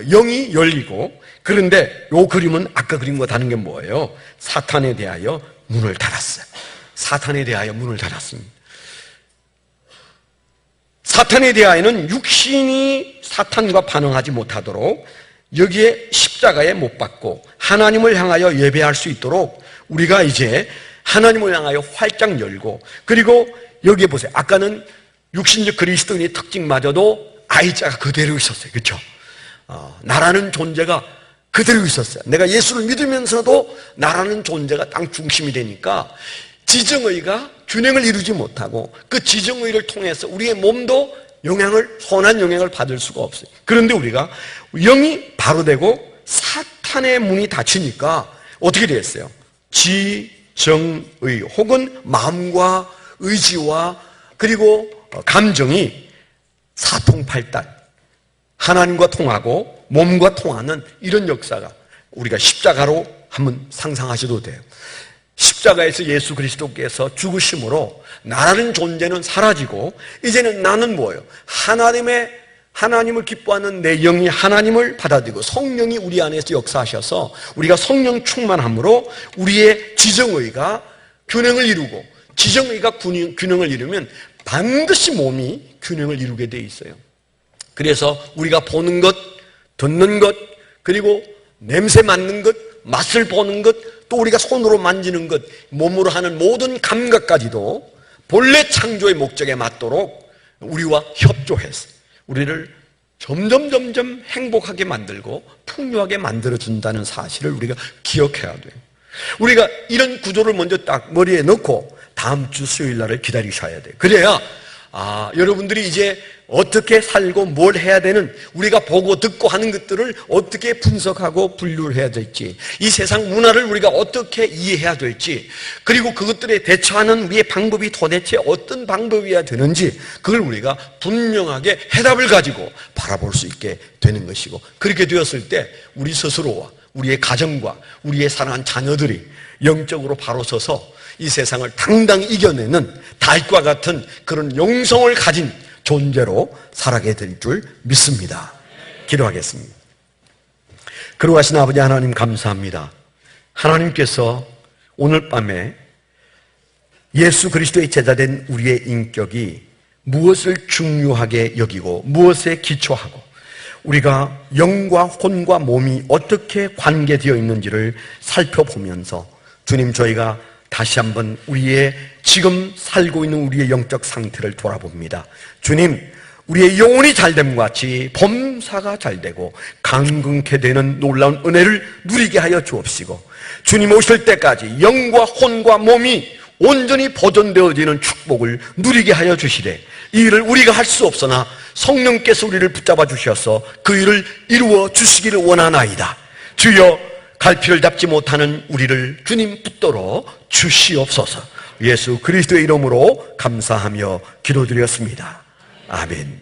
Speaker 1: 영이 열리고, 그런데 이 그림은 아까 그림과 다른 게 뭐예요? 사탄에 대하여 문을 닫았어요. 사탄에 대하여 문을 닫았습니다. 사탄에 대하여는 육신이 사탄과 반응하지 못하도록 여기에 십자가에 못 박고 하나님을 향하여 예배할 수 있도록 우리가 이제 하나님을 향하여 활짝 열고, 그리고 여기에 보세요. 아까는 육신적 그리스도인의 특징마저도 I자가 그대로 있었어요. 그렇죠? 나라는 존재가 그대로 있었어요. 내가 예수를 믿으면서도 나라는 존재가 땅 중심이 되니까 지정의가 균형을 이루지 못하고, 그 지정의를 통해서 우리의 몸도 선한 영향을 받을 수가 없어요. 그런데 우리가 영이 바로 되고 사탄의 문이 닫히니까 어떻게 됐어요? 지정의 혹은 마음과 의지와 그리고 감정이 사통팔달, 하나님과 통하고 몸과 통하는 이런 역사가 우리가 십자가로 한번 상상하셔도 돼요. 십자가에서 예수 그리스도께서 죽으심으로 나라는 존재는 사라지고 이제는 나는 뭐예요? 하나님을 기뻐하는 내 영이 하나님을 받아들이고 성령이 우리 안에서 역사하셔서 우리가 성령 충만함으로 우리의 지정의가 균형을 이루고, 지정의가 균형을 이루면 반드시 몸이 균형을 이루게 돼 있어요. 그래서 우리가 보는 것, 듣는 것, 그리고 냄새 맡는 것, 맛을 보는 것, 또 우리가 손으로 만지는 것, 몸으로 하는 모든 감각까지도 본래 창조의 목적에 맞도록 우리와 협조해서 우리를 점점 행복하게 만들고 풍요하게 만들어준다는 사실을 우리가 기억해야 돼요. 우리가 이런 구조를 먼저 딱 머리에 넣고 다음 주 수요일 날을 기다리셔야 돼요. 그래야 여러분들이 이제 어떻게 살고 뭘 해야 되는, 우리가 보고 듣고 하는 것들을 어떻게 분석하고 분류를 해야 될지, 이 세상 문화를 우리가 어떻게 이해해야 될지, 그리고 그것들에 대처하는 우리의 방법이 도대체 어떤 방법이어야 되는지, 그걸 우리가 분명하게 해답을 가지고 바라볼 수 있게 되는 것이고, 그렇게 되었을 때 우리 스스로와 우리의 가정과 우리의 사랑하는 자녀들이 영적으로 바로 서서 이 세상을 당당히 이겨내는 다윗과 같은 그런 영성을 가진 존재로 살아가게 될 줄 믿습니다. 기도하겠습니다. 거룩하신 아버지 하나님, 감사합니다. 하나님께서 오늘 밤에 예수 그리스도의 제자된 우리의 인격이 무엇을 중요하게 여기고 무엇에 기초하고 우리가 영과 혼과 몸이 어떻게 관계되어 있는지를 살펴보면서, 주님, 저희가 다시 한번 우리의 지금 살고 있는 우리의 영적 상태를 돌아봅니다. 주님, 우리의 영혼이 잘됨과 같이 범사가 잘되고 강건케 되는 놀라운 은혜를 누리게 하여 주옵시고, 주님 오실 때까지 영과 혼과 몸이 온전히 보존되어지는 축복을 누리게 하여 주시되, 이 일을 우리가 할 수 없으나 성령께서 우리를 붙잡아 주셔서 그 일을 이루어 주시기를 원하나이다. 주여, 갈피를 잡지 못하는 우리를 주님 붙들어 주시옵소서. 예수 그리스도의 이름으로 감사하며 기도드렸습니다. 아멘.